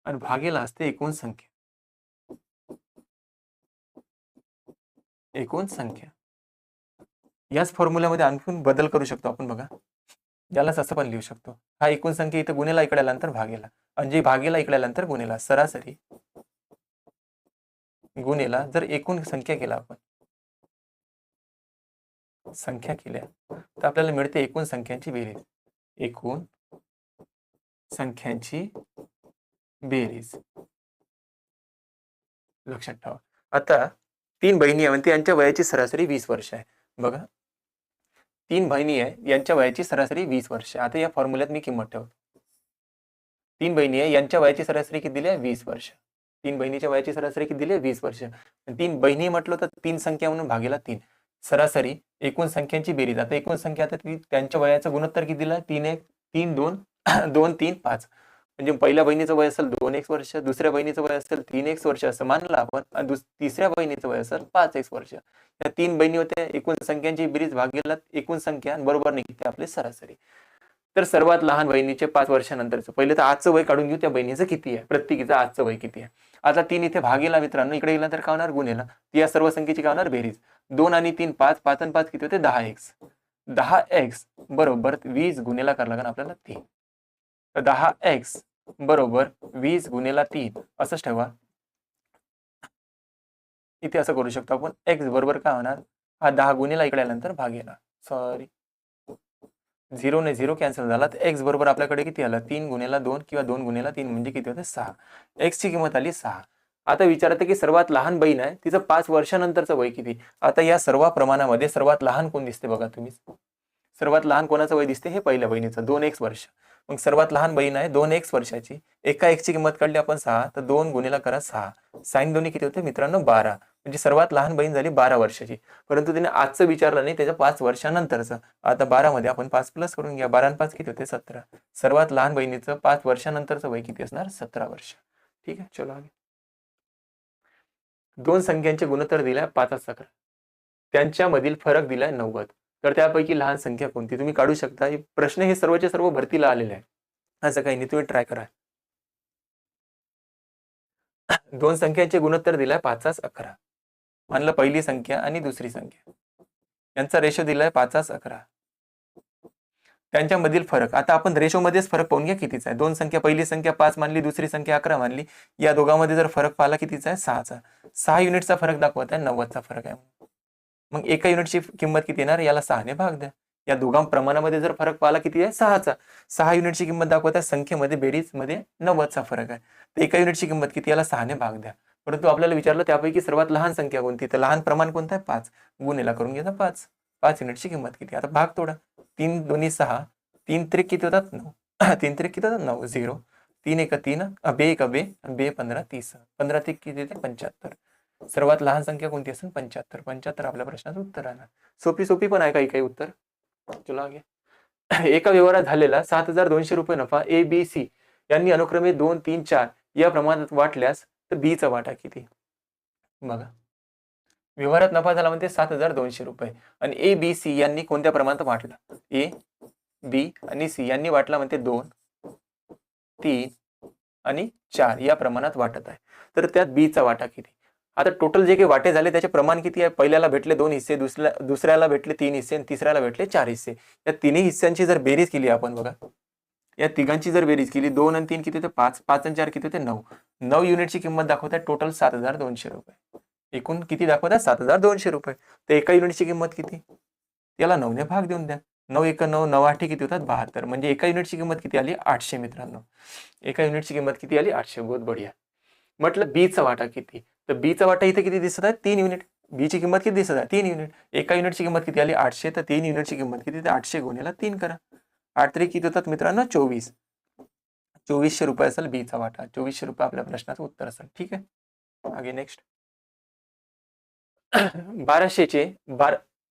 आणि भागेला असते एकूण संख्या. एकूण संख्या याच फॉर्म्युल्यामध्ये आणखून बदल करू शकतो आपण. बघा, यालाच असं पण लिहू शकतो. हा एकूण संख्या इथं गुणेला इकडे आल्यानंतर भागेला, आणि जे भागेला इकडे आल्यानंतर गुणेला. सरासरी गुणेला जर एकूण संख्या केला, आपण संख्या केल्या तर आपल्याला मिळते एकूण संख्यांची बेरीज. एकूण संख्यांची बेरीज. लक्षात ठेवा. आता 3 बहिणी आहे, यांच्या वयाची सरासरी 20 वर्ष आहे. बघा, 3 बहिणी आहे, यांच्या वयाची सरासरी 20 वर्ष. आता या फॉर्म्युल्यात मी किंमत ठेवतो. 3 बहिणी आहे, यांच्या वयाची सरासरी किती दिली आहे? 20 वर्ष. 3 बहिणीच्या वयाची सरासरी किती दिली आहे? 20 वर्ष. 3 बहिणी म्हटलं तर 3 संख्या म्हणून भागेला 3. सरासरी एकूण संख्यांची बेरीज. आता एकूण संख्या, आता त्यांच्या वयाचा गुणोत्तर किती दिला? 3 1 3 2 2 3 5. म्हणजे पहिल्या बहिणीचं वय असेल 2x वर्ष, दुसऱ्या बहिणीचं वय असेल 3x वर्ष असं मानलं आपण, आणि तिसऱ्या बहिणीचं वय असेल 5x वर्ष. या 3 बहिणी होत्या, एकूण संख्यांची बेरीज भागेला एकूण संख्या बरोबर निघते आपली सरासरी. तर सर्वात लहान बहिणीचे 5 वर्षानंतरचं, पहिले तर आजचं वय काढून घेऊ, त्या बहिणीचं किती आहे, प्रत्येकीचं आजचं वय किती आहे. आता 3 इथे भागेला मित्रांनो, इकडे गेला तर काय होणार? गुणेला. या सर्व संख्येची काय होणार? बेरीज. 2 आणि 3 5, 5 आणि 5 किती होते? 10x. 10x बरोबर 20 गुणेला करायला लागेल आपल्याला 3. तर 10x बरोबर 20 गुणेला 3 असंच ठेवा. इथे असं करू शकतो आपण. x बरोबर काय होणार? हा 10 गुणेला इकडे आल्यानंतर भागेला, सॉरी 0 ने 0 कॅन्सल झाला. तर x बरोबर आपल्याकडे किती आलं? 3 गुणेला 2 किंवा 2 गुणेला 3 म्हणजे किती होते? 6. x ची किंमत आली 6. आता विचारते की सर्वात लहान बहीण आहे, तिचं 5 वर्षानंतरचं वय किती? आता या सर्व प्रमाणामध्ये सर्वात लहान कोण दिसते? बघा तुम्ही, सर्वात लहान कोणाचं वय दिसते? हे पहिल्या बहिणीचं 2x वर्ष. मग सर्वात लहान बहीण आहे 2x वर्षाची. एका x ची किंमत काढली आपण 6, तर 2 गुणेला करा 6. साइन दोन्ही किती होते मित्रांनो? 12. म्हणजे सर्वात लहान बहीण झाली 12 वर्षाची. परंतु तिने आजचं विचारलं नाही, त्याच्या 5 वर्षानंतरचं. आता 12 मध्ये आपण 5 प्लस करून घ्या. 12 आणि 5 किती होते? 17. सर्वात लहान बहिणीचं 5 वर्षानंतरचं वय किती असणार? 17 वर्ष. ठीक आहे, चलो आगे. 2 संख्यांचे गुणोत्तर दिलाय 5 11. त्यांच्यामधील फरक दिलाय 90. तर त्यापैकी लहान संख्या कोणती? तुम्ही काढू शकता. प्रश्न हे सर्वचे सर्व भरतीला आलेले आहे, असं काही नाही, तुम्ही ट्राय करा. 2 संख्यांचे गुणोत्तर दिलाय 5 11. मानलं पहिली संख्या आणि दुसरी संख्या, यांचा रेशो दिलाय 5 11. त्यांच्यामधील फरक, आता आपण रेशो मध्येच फरक पाहून घ्या कितीचा आहे. 2 संख्या, पहिली संख्या 5 मानली, दुसरी संख्या 11 मानली. या दोघांमध्ये जर फरक पाहिला कितीचा आहे? 6चा. 6 युनिटचा फरक दाखवत आहे, 90चा फरक आहे. मग एका युनिटची किंमत किती येणार? याला 6 ने भाग द्या. या दोघां प्रमाणामध्ये जर फरक पाहिला किती आहे? 6चा. 6 युनिटची किंमत दाखवत आहे, संख्येमध्ये बेरीज मध्ये 90चा फरक आहे. तर एका युनिटची किंमत किती? याला 6 ने भाग द्या. परंतु आपल्याला विचारलं त्यापैकी सर्वात लहान संख्या कोणती? तर लहान प्रमाण कोणतं आहे? 5. गुणेला करून घ्या 5. 5 युनिटची किंमत किती? आता भाग तोडा. 3 दोन्ही 6, 3 त्रिक किती होतात? 9. 3 त्रिक किती होतात? 9. 0. 3 1 3, बे 1 बे, बे 15 30. 15 त्रिक किती येते? 75. सर्वात लहान संख्या कोणती असेल? 75. 75 आपल्या प्रश्नाचं उत्तर आहे. सोपी सोपी पण आहे काही काही उत्तर. चला आगे. एका व्यवहारात झालेला 7200 रुपये नफा ABC यांनी अनुक्रमे 2, 3, 4 या प्रमाणात वाटल्यास तर बीचा वाटा किती? बघा, व्यवहारात नफा झाला म्हणते 7,200 रुपये आणि ए बी सी यांनी कोणत्या प्रमाणात वाटला? ए बी आणि सी यांनी वाटला म्हणते 2, 3 आणि 4 या प्रमाणात वाटत आहे. तर त्यात बीचा वाटा किती? आता टोटल जे काही वाटे झाले त्याचे प्रमाण किती आहे? पहिल्याला भेटले 2 हिस्से, दुसऱ्याला भेटले 3 हिस्से आणि तिसऱ्याला भेटले 4 हिस्से. या तिन्ही हिस्स्यांची जर बेरीज केली आपण, बघा या तिघांची जर बेरीज केली 2 आणि 3 किती होते? 5, 5 आणि 4 किती होते? 9. 9 युनिटची किंमत दाखवतात टोटल 7,200 रुपये. एकूण किती दाखवतात? 7,200 रुपये. तर एका युनिटची किंमत किती? याला 9 ने भाग देऊन द्या. 9 1 9, 9 8 किती होतात? 72. म्हणजे एका युनिटची किंमत किती आली? 800 मित्रांनो. एका युनिटची किंमत किती आली? 800. बहुत बढिया. म्हटलं बीचा वाटा किती? तर बीचा वाटा इथे किती दिसत आहे? 3 युनिट. बीची किंमत किती दिसत आहे? 3 युनिट. एका युनिटची किंमत किती आली? 800. तर 3 युनिटची किंमत किती? तर 800 गुणिले 3 करा. 8 3 किती होतात मित्रांनो? 24. 2400 रुपये असेल बीचा वाटा. 2400 रुपये आपल्या प्रश्नाचं उत्तर असेल. ठीक आहे. आगे नेक्स्ट. 1200चे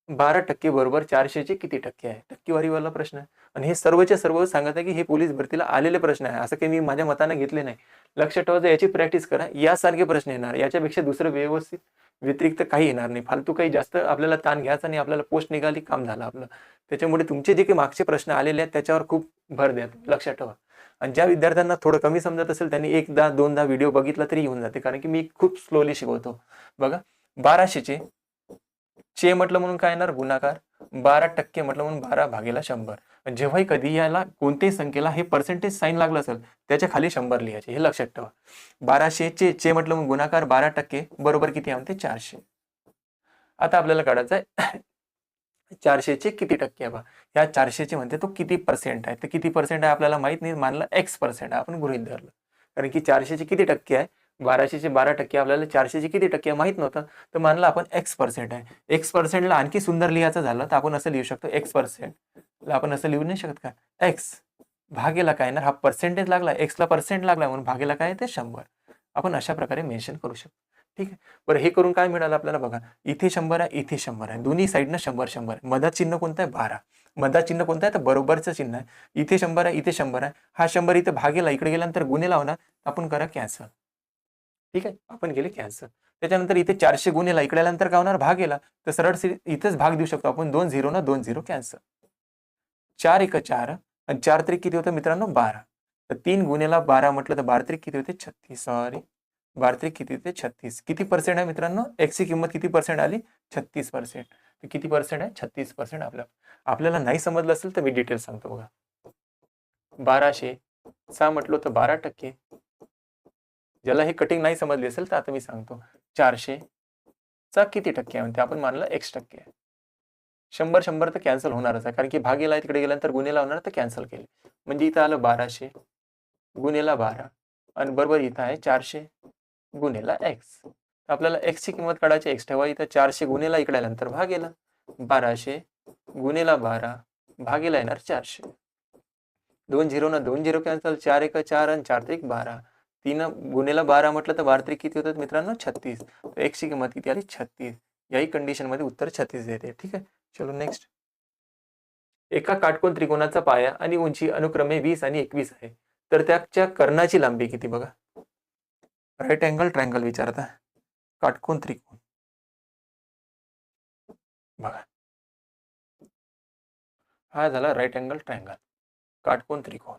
12% बरोबर 400चे किती टक्के आहे? टक्केवारीवाला प्रश्न आहे. आणि हे सर्वच्या सर्व सांगत आहे की हे पोलीस भरतीला आलेले प्रश्न आहे. असं काही मी माझ्या मताने घेतले नाही. लक्षात ठेवायचं, याची प्रॅक्टिस करा. यासारखे प्रश्न येणार. याच्यापेक्षा दुसरं व्यवस्थित व्यतिरिक्त काही येणार नाही. फालतू काही जास्त आपल्याला ताण घ्यायचा नाही. आपल्याला पोस्ट निघाली, काम झालं आपलं. त्याच्यामुळे तुमचे जे काही मागचे प्रश्न आलेले आहेत त्याच्यावर खूप भर द्या. लक्षात ठेवा. आणि ज्या विद्यार्थ्यांना थोडं कमी समजत असेल त्यांनी एकदा दोनदा व्हिडिओ बघितला तरी येऊन जाते, कारण की मी खूप स्लोली शिकवतो. बघा, 1200चे चे म्हटलं म्हणून काय येणार? गुणाकार. 12% म्हटलं म्हणून 12 भागेला 100. जेव्हाही कधी याला कोणत्याही संख्येला हे पर्सेंटेज साईन लागलं असेल त्याच्या खाली 100 लिहायचे, हे लक्षात ठेवा. 1200 चे म्हटलं म्हणून गुणाकार 12% बरोबर किती आहे म्हणते? 400. आता आपल्याला काढायचं आहे 400चे किती टक्के आहे बा. ह्या 400चे म्हणते तो किती पर्सेंट आहे? तर किती पर्सेंट आहे आपल्याला माहित नाही. मानलं x% आहे, आपण गृहीत धरलं. कारण की 400चे किती टक्के आहे? 1200चे 12% आपल्याला 400चे किती टक्के आहे माहित नव्हतं. तर मानलं आपण x% आहे. x%ला आणखी सुंदर लिहायचं झालं तर आपण असं लिहू शकतो. x% ला आपण असं लिहू नाही शकत का? x भागेला काय येणार? हा पर्सेंटेज लागला, x ला पर्सेंट लागला म्हणून भागेला काय ते 100. आपण अशा प्रकारे मेन्शन करू शकतो. ठीक आहे. बरं, हे करून काय मिळालं आपल्याला? बघा, इथे 100 आहे, इथे 100 आहे. दोन्ही साईडनं 100 100 आहे. मधात चिन्ह कोणतं आहे? 12. मधात चिन्ह कोणतं आहे? तर बरोबरचं चिन्ह आहे. इथे 100 आहे, इथे 100 आहे. हा 100 इथे भागेला, इकडे गेल्यानंतर गुन्हेला होणार. आपण करा कॅन्सल. ठीक आहे, आपण गेले कॅन्सल. त्याच्यानंतर इथे 400 गुन्हेला, इकडे आल्यानंतर काय होणार? भागेला. तर सरळ इथेच भाग देऊ शकतो आपण. 2 0 2 0 कॅन्सल. 4 1 4 आणि 4 3 किती होतं मित्रांनो? 12. तर 3 गुन्हेला 12 म्हटलं तर 12 3 किती होते? 36. सॉरी, 12 3 किती होते? 36. किती पर्सेंट आहे मित्रांनो? x ची किंमत किती पर्सेंट आली? 36%. तर किती पर्सेंट आहे? 36% आपल्याला नाही समजलं असेल तर मी डिटेल सांगतो. बघा, 1200 म्हटलं तर 12%. ज्याला हे कटिंग नाही समजली असेल तर आता मी सांगतो. 400 चा किती टक्के आहे म्हणते? आपण मानलं x टक्के आहे. 100 100 तर कॅन्सल होणारच आहे, कारण की भागेला तिकडे गेल्यानंतर गुन्हेला होणार, तर कॅन्सल केले. म्हणजे इथं आलं 1200 गुन्हेला 12 आणि बरोबर इथं आहे 400 गुन्हेला x. आपल्याला x ची किंमत काढायची. x ठेवा इथं. 400 गुन्हेला इकडे आल्यानंतर भागेला 1200 गुन्हेला 12 भागेला येणार 400. 2 0 न 2 0 कॅन्सल. 4 1 4 आणि 4 3 12. 3 गुन्हेला 12 म्हटलं तर 12 3 किती होतात मित्रांनो? 36. x ची किंमत किती आली? 36. याही कंडिशन मध्ये उत्तर 36 येते. ठीक आहे. चलो नेक्स्ट. एका काटकोन त्रिकोणाचा पाया आणि उंची अनुक्रमे 20 आणि 21 आहे. तर त्याच्या कर्णाची लांबी किती? बघा, राईट अँगल ट्रायंगल विचारता. काटकोन त्रिकोण बघा, हा झाला राईट अँगल ट्रायंगल. काटकोन त्रिकोण,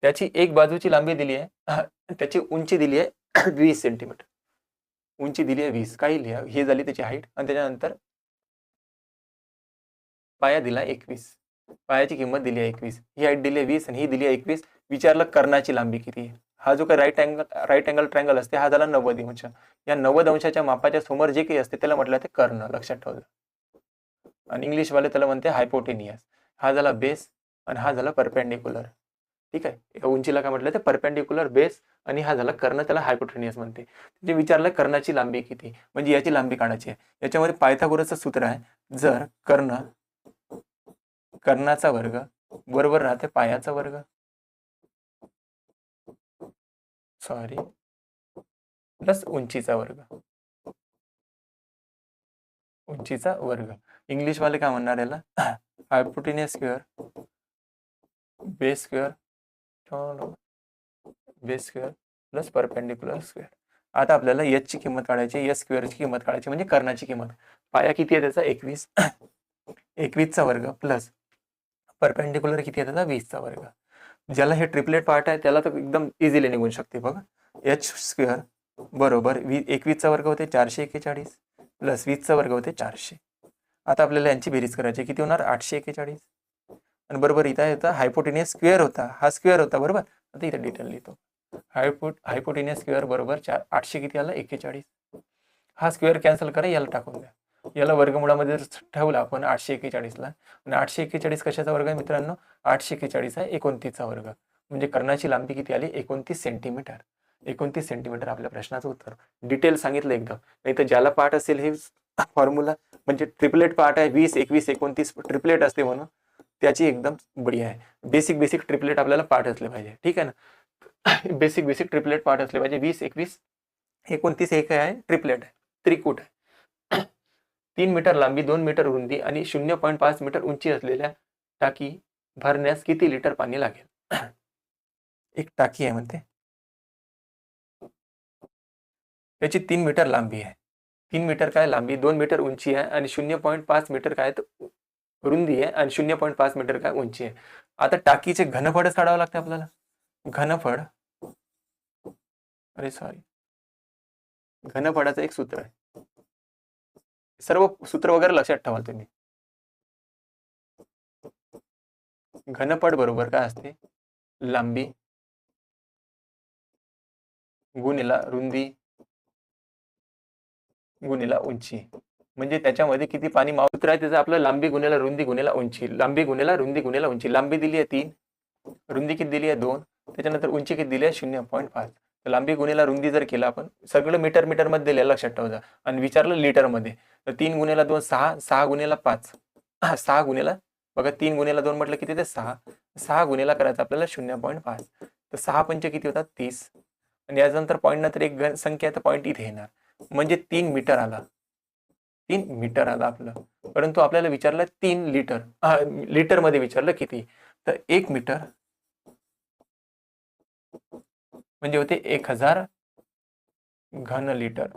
त्याची एक बाजूची लांबी दिली आहे, त्याची उंची दिली आहे 20 सेंटीमीटर. उंची दिली आहे 20. काही लिहा, ही झाली त्याची हाईट. आणि त्याच्यानंतर पाया दिला 21. पायाची किंमत दिली आहे 21. ही हाईट दिली आहे 20 आणि ही दिली आहे 21. विचारलं कर्णाची लांबी किती? हा जो काही राईट अँगल ट्रायंगल असते हा झाला 90 अंश. या 90 अंशाच्या मापाच्या समोर जे काही असते त्याला म्हटलं ते कर्ण. लक्षात ठेवा. आणि इंग्लिशवाले त्याला म्हणते हायपोटेनियस. हा झाला बेस आणि हा झाला परपेंडिक्युलर. ठीक आहे. उंचीला काय म्हटलं ते परपेंडिक्युलर बेस आणि हा झाला कर्ण, त्याला हायपोटेनियस म्हणते. जे विचारलं कर्णाची लांबी किती, म्हणजे याची लांबी काढायची आहे. याच्यामध्ये पायथागोरसचं सूत्र आहे. जर कर्णाचा वर्ग बरोबर राहते पायाचा वर्ग, सॉरी, प्लस उंचीचा वर्ग. उंचीचा वर्ग. इंग्लिश वाले काय म्हणणार याला? Hypotenuse square base square base square plus perpendicular square. आता आपल्याला एच ची किंमत काढायची, एच स्क्वेअरची किंमत काढायची, म्हणजे कर्णाची किंमत. पाया किती आहे त्याचा 21, 21चा वर्ग प्लस परपेंडिक्युलर किती आहे त्याचा 20चा वर्ग. ज्याला हे ट्रिपलेट पार्ट आहे त्याला तर एकदम इझिली निघून शकते बघा. एच स्क्वेअर बरोबर 21चा वर्ग होते 441 प्लस 20चा वर्ग होते 400. आता आपल्याला यांची बेरीज करायची, किती होणार 841. आणि बरोबर इथं येतं हायपोटेनियस स्क्वेअर होता, हा स्क्वेअर होता बरोबर. आता इथे डिटेल लिहितो. हायपोटेनियस स्क्वेअर बरोबर 800 किती आला 41. हा स्क्वेअर कॅन्सल करा, याला टाकून द्या. याला वर्गमुळामध्ये ठेवला आपण 841ला. आणि 841 कशाचा वर्ग आहे मित्रांनो, 841 आहे 29चा वर्ग. म्हणजे कर्णाची लांबी किती आली 29 सेंटीमीटर. 29 सेंटीमीटर आपल्या प्रश्नाचं उत्तर. डिटेल सांगितलं एकदम. नाही तर ज्याला पार्ट असेल हे फॉर्म्युला म्हणजे ट्रिपलेट पार्ट आहे 20 21 29 ट्रिपलेट असते म्हणून त्याची एकदम बढिया आहे. बेसिक ट्रिपलेट आपल्याला पार्ट असले पाहिजे, ठीक आहे ना. बेसिक ट्रिपलेट पार्ट असले पाहिजे. 20 21 29 एक आहे ट्रिपलेट आहे, त्रिकूट आहे. 3 मीटर लांबी 2 मीटर रुंदी आणि 0.5 मीटर उंची असलेल्या टाकी भरण्यास किती लिटर पाणी लागेल. एक टाकी आहे म्हणते, त्याची 3 मीटर लांबी आहे. 3 मीटर काय लांबी, 2 मीटर उंची आहे आणि 0.5 मीटर काय रुंदी आहे आणि 0.5 मीटर काय उंची आहे. आता टाकीचे घनफळच काढावं लागतं आपल्याला. घनफळ, घनफळाचं एक सूत्र आहे. सर्व सूत्र वगैरे लक्षात ठेवा तुम्ही. घनफळ बरोबर काय असते, लांबी गुणिला रुंदी गुणिला उंची. म्हणजे त्याच्यामध्ये किती पाणी मावत आहे त्याचं आपलं लांबी गुणिला रुंदी गुणिला उंची. लांबी गुणिला रुंदी गुणिला उंची. लांबी दिली आहे 3, रुंदी किती दिली आहे 2, त्याच्यानंतर उंची किती दिली आहे 0.5. लांबी गुणिला रुंदी जर केलं आपण, सगळं मीटर मध्ये दिलं लक्षात ठेवा. आणि विचारलं लिटर मध्ये तर 3 गुणिला 2 6, 6 गुणिला 5 6 गुणिला बघा 3 गुणिला 2 म्हटलं किती ते 6, 6 गुणिला करायचं आपल्याला 0.5. तर 6 पंचे किती होतात 30. आणि याच्यानंतर पॉईंट नंतर एक संख्या आहे तर पॉईंट इथे येणार, म्हणजे 3 मीटर आला. 3 मीटर आला आपलं. परंतु आपल्याला विचारलं 3 लिटर, लिटर मध्ये विचारलं किती, तर 1 मीटर म्हणजे होते 1000 घन लिटर.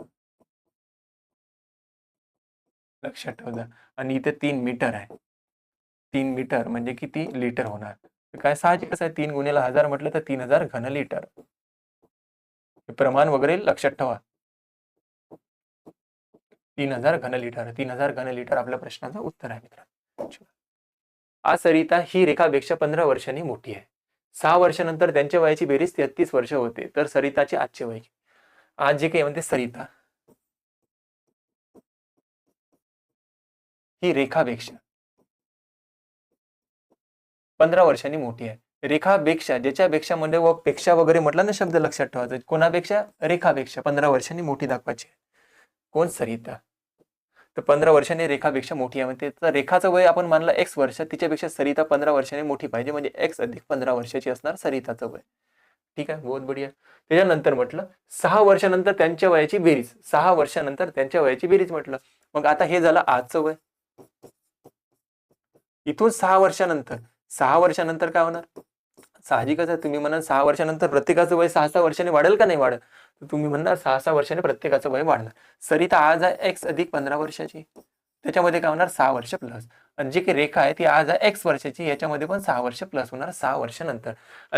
लक्षात ठेवा. आणि इथे 3 मीटर आहे, 3 मीटर म्हणजे किती लिटर होणार. काय साहजिकच आहे, 3 गुणिला 1000 म्हटलं तर 3000 घन लिटर. प्रमाण वगैरे लक्षात ठेवा. 3000 घन लिटर, 3000 घन लिटर आपल्या प्रश्नाचं उत्तर आहे मित्रांनो. आज सरिता ही रेखापेक्षा 15 वर्षांनी मोठी आहे. 6 वर्षानंतर त्यांच्या वयाची बेरीज 33 वर्ष होते. तर सरिताचे आजचे वय, आज जे काही म्हणते सरिता ही रेखापेक्षा 15 वर्षांनी मोठी आहे. रेखापेक्षा, ज्याच्यापेक्षा म्हणजे व पेक्षा वगैरे म्हटलं ना शब्द लक्षात ठेवायचा. कोणापेक्षा, रेखापेक्षा 15 वर्षांनी मोठी दाखवायची. कोण, सरिता. तर 15 वर्षांनी रेखापेक्षा मोठी आहे म्हणते. तर रेखाचं वय आपण मानलं x वर्ष, तिच्यापेक्षा सरिता 15 वर्षांनी मोठी पाहिजे, म्हणजे x अधिक 15 वर्षाची असणार सरिताचं वय. ठीक आहे, बहुत बढिया. त्याच्यानंतर म्हटलं 6 वर्षानंतर त्यांच्या वयाची बेरीज, 6 वर्षानंतर त्यांच्या वयाची बेरीज म्हटलं. मग आता हे झालं आजचं वय. इथून 6 वर्षानंतर काय होणार, साहजिकच आहे. तुम्ही म्हणाल 6 वर्षानंतर प्रत्येकाचं वय 6-6 वर्षाने वाढेल का नाही वाढत, तर तुम्ही म्हणणार 6-6 वर्षाने प्रत्येकाचं वय वाढणार. सरिता आज आहे x अधिक 15 वर्षाची, त्याच्यामध्ये काय होणार 6 वर्ष प्लस. आणि जी काही रेखा आहे ती आज आहे x वर्षाची, याच्यामध्ये पण 6 वर्ष प्लस होणार 6 वर्षानंतर.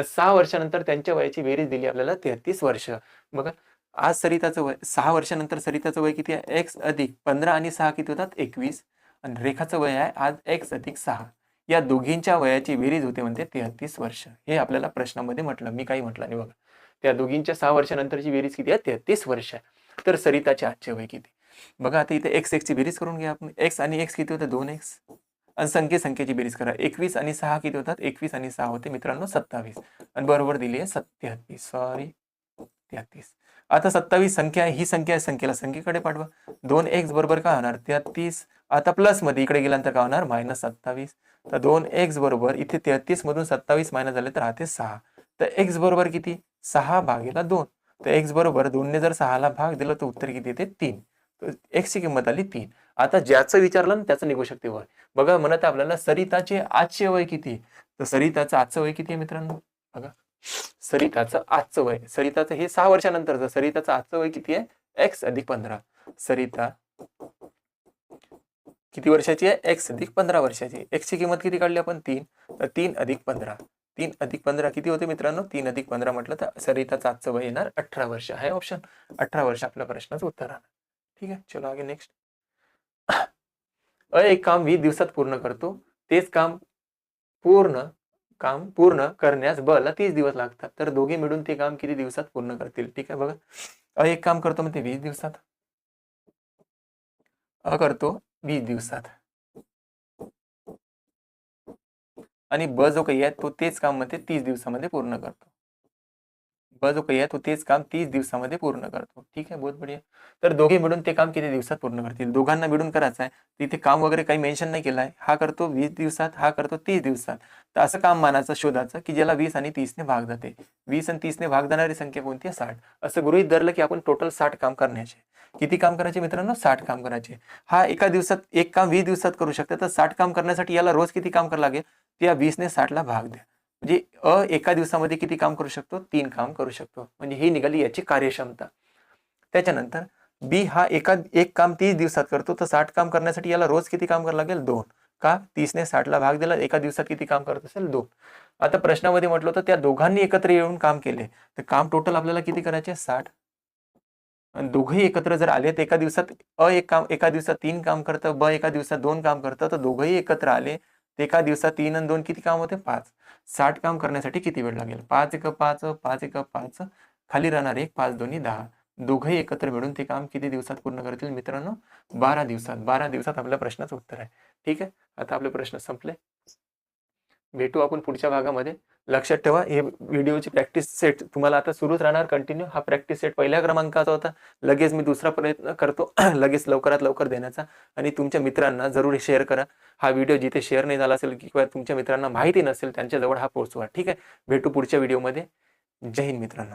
6 वर्षानंतर त्यांच्या वयाची बेरीज दिली आपल्याला 33 वर्ष. बघा आज सरिताचं वय, 6 वर्षानंतर सरिताचं वय किती आहे, x अधिक 15 आणि 6 किती होतात 21. आणि रेखाचं वय आहे आज x अधिक 6. या दोघींच्या वयाची बेरीज होते म्हणते 33 वर्ष. हे आपल्याला प्रश्नामध्ये म्हटलं, मी काही म्हटलं नाही बघा. त्या दोघींच्या 6 वर्षानंतरची बेरीज किती आहे 33 वर्ष आहे. तर सरिताचे आजचे वय किती बघा. आता इथे x ची बेरीज करून घ्या आपण. x आणि x किती होते 2x. आणि संख्येची बेरीज करा. 21 आणि 6 किती होतात, 21 आणि 6 होते मित्रांनो 27. आणि बरोबर दिली आहे 33. आता 27 संख्या आहे, ही संख्या आहे, संख्येला संख्येकडे पाठवा. 2x बरोबर काय होणार 33. आता प्लस मध्ये इकडे गेल्यानंतर काय होणार -27. तर 2x बरोबर इथे 33 मधून 27 मायनस झाले तर राहते 6. तर x बरोबर किती 6/2. तर x बरोबर 2 ने जर 6 ला भाग दिला तर उत्तर किती येते 3. तर x ची किंमत आली 3. आता ज्याचं विचारलं ना त्याचं निघू शकते वय. बघा म्हणत आपल्याला सरिताचे आजचे वय किती, तर सरिताचं आजचं वय किती आहे मित्रांनो बघा. सरिताचं आजचं वय, सरिताचं हे 6 वर्षानंतरचं, सरिताचं आजचं वय किती आहे x अधिक 15. सरिता किती वर्षाची आहे x अधिक 15 वर्षाची. x ची किंमत किती काढली आपण 3, तर 3 अधिक 15, 3 अधिक 15 किती होते मित्रांनो, 3 अधिक 15 म्हटलं तर सरिताचं आजचं वय येणार 18 वर्ष. आहे ऑप्शन 18 वर्ष आपल्या प्रश्नाचं उत्तर राहणार. ठीक आहे, चलो आगे नेक्स्ट. एक काम 20 दिवसात पूर्ण करतो, तेच काम पूर्ण करण्यास ब ला 30 दिवस लागतात, तर दोघे मिळून ते काम किती दिवसात पूर्ण करतील. ठीक आहे बघा, एक काम करतो म्हणते 20 दिवसात, करतो 20 दिवसात, आणि ब जो काही आहे तो तेच काम म्हणते 30 दिवसामध्ये पूर्ण करतो. ब जो काही आहे तो तेच काम 30 दिवसामध्ये पूर्ण करतो. ठीक आहे, बहुत बढिया. तर दोघे मिळून ते काम किती दिवसात पूर्ण करतील. दोघांना मिळून करायचं आहे, तिथे काम वगैरे काही मेन्शन नाही केलं आहे. हा करतो 20 दिवसात, हा करतो 30 दिवसात. तर असं काम मानाचं शोधायचं की ज्याला 20 आणि 30 ने भाग जाते. 20 आणि 30 ने भाग जाणारी संख्या कोणती आहे, 60. असं गृहीत धरलं की आपण टोटल 60 काम करण्याचे. किती काम करायचे मित्रांनो, 60 काम करायचे. हा एका दिवसात एक काम 20 दिवसात करू शकते, तर 60 काम करण्यासाठी याला रोज किती काम करावं लागेल, त्या 20 ने 60 ला भाग द्या. म्हणजे एका दिवसामध्ये किती काम करू शकतो, 3 काम करू शकतो. म्हणजे ही निघाली याची कार्यक्षमता. त्याच्यानंतर बी हा एक काम 30 दिवसात करतो, तर 60 काम करण्यासाठी याला रोज किती काम करावं लागेल, 2. का, 30 ने 60 ला भाग दिला, एका दिवसात किती काम करत असेल, 2. आता प्रश्नामध्ये म्हटलं होतं त्या दोघांनी एकत्र येऊन काम केले, तर काम टोटल आपल्याला किती करायचे, 60. आणि दोघेही एकत्र जर आले तर एका दिवसात एका दिवसात 3 काम करतं, ब एका दिवसात 2 काम करतं, तर दोघंही एकत्र आले तर एका दिवसात 3 आणि 2 किती काम होते, 5. 60 काम करण्यासाठी किती वेळ लागेल, 5 एक 5, 5 एक 5, खाली राहणार 1, 5 दोन्ही 10. दोघंही एकत्र मिळून ते काम किती दिवसात पूर्ण करतील मित्रांनो, 12 दिवसात. 12 दिवसात आपल्या प्रश्नाचं उत्तर आहे. ठीक आहे, आता आपले प्रश्न संपले. भेटू आपण पुढच्या भागामध्ये. लक्षात ठेवा, हे व्हिडिओची प्रॅक्टिस सेट तुम्हाला आता सुरूच राहणार कंटिन्यू. हा प्रॅक्टिस सेट पहिल्या क्रमांकाचा होता, लगेच मी दुसरा प्रयत्न करतो लगेच लवकरात लवकर देण्याचा. आणि तुमच्या मित्रांना जरूर शेअर करा. हा व्हिडिओ जिथे शेअर नाही झाला असेल किंवा तुमच्या मित्रांना माहिती नसेल त्यांच्याजवळ हा पोहोचवा. ठीक आहे, भेटू पुढच्या व्हिडिओमध्ये. जय हिंद मित्रांनो.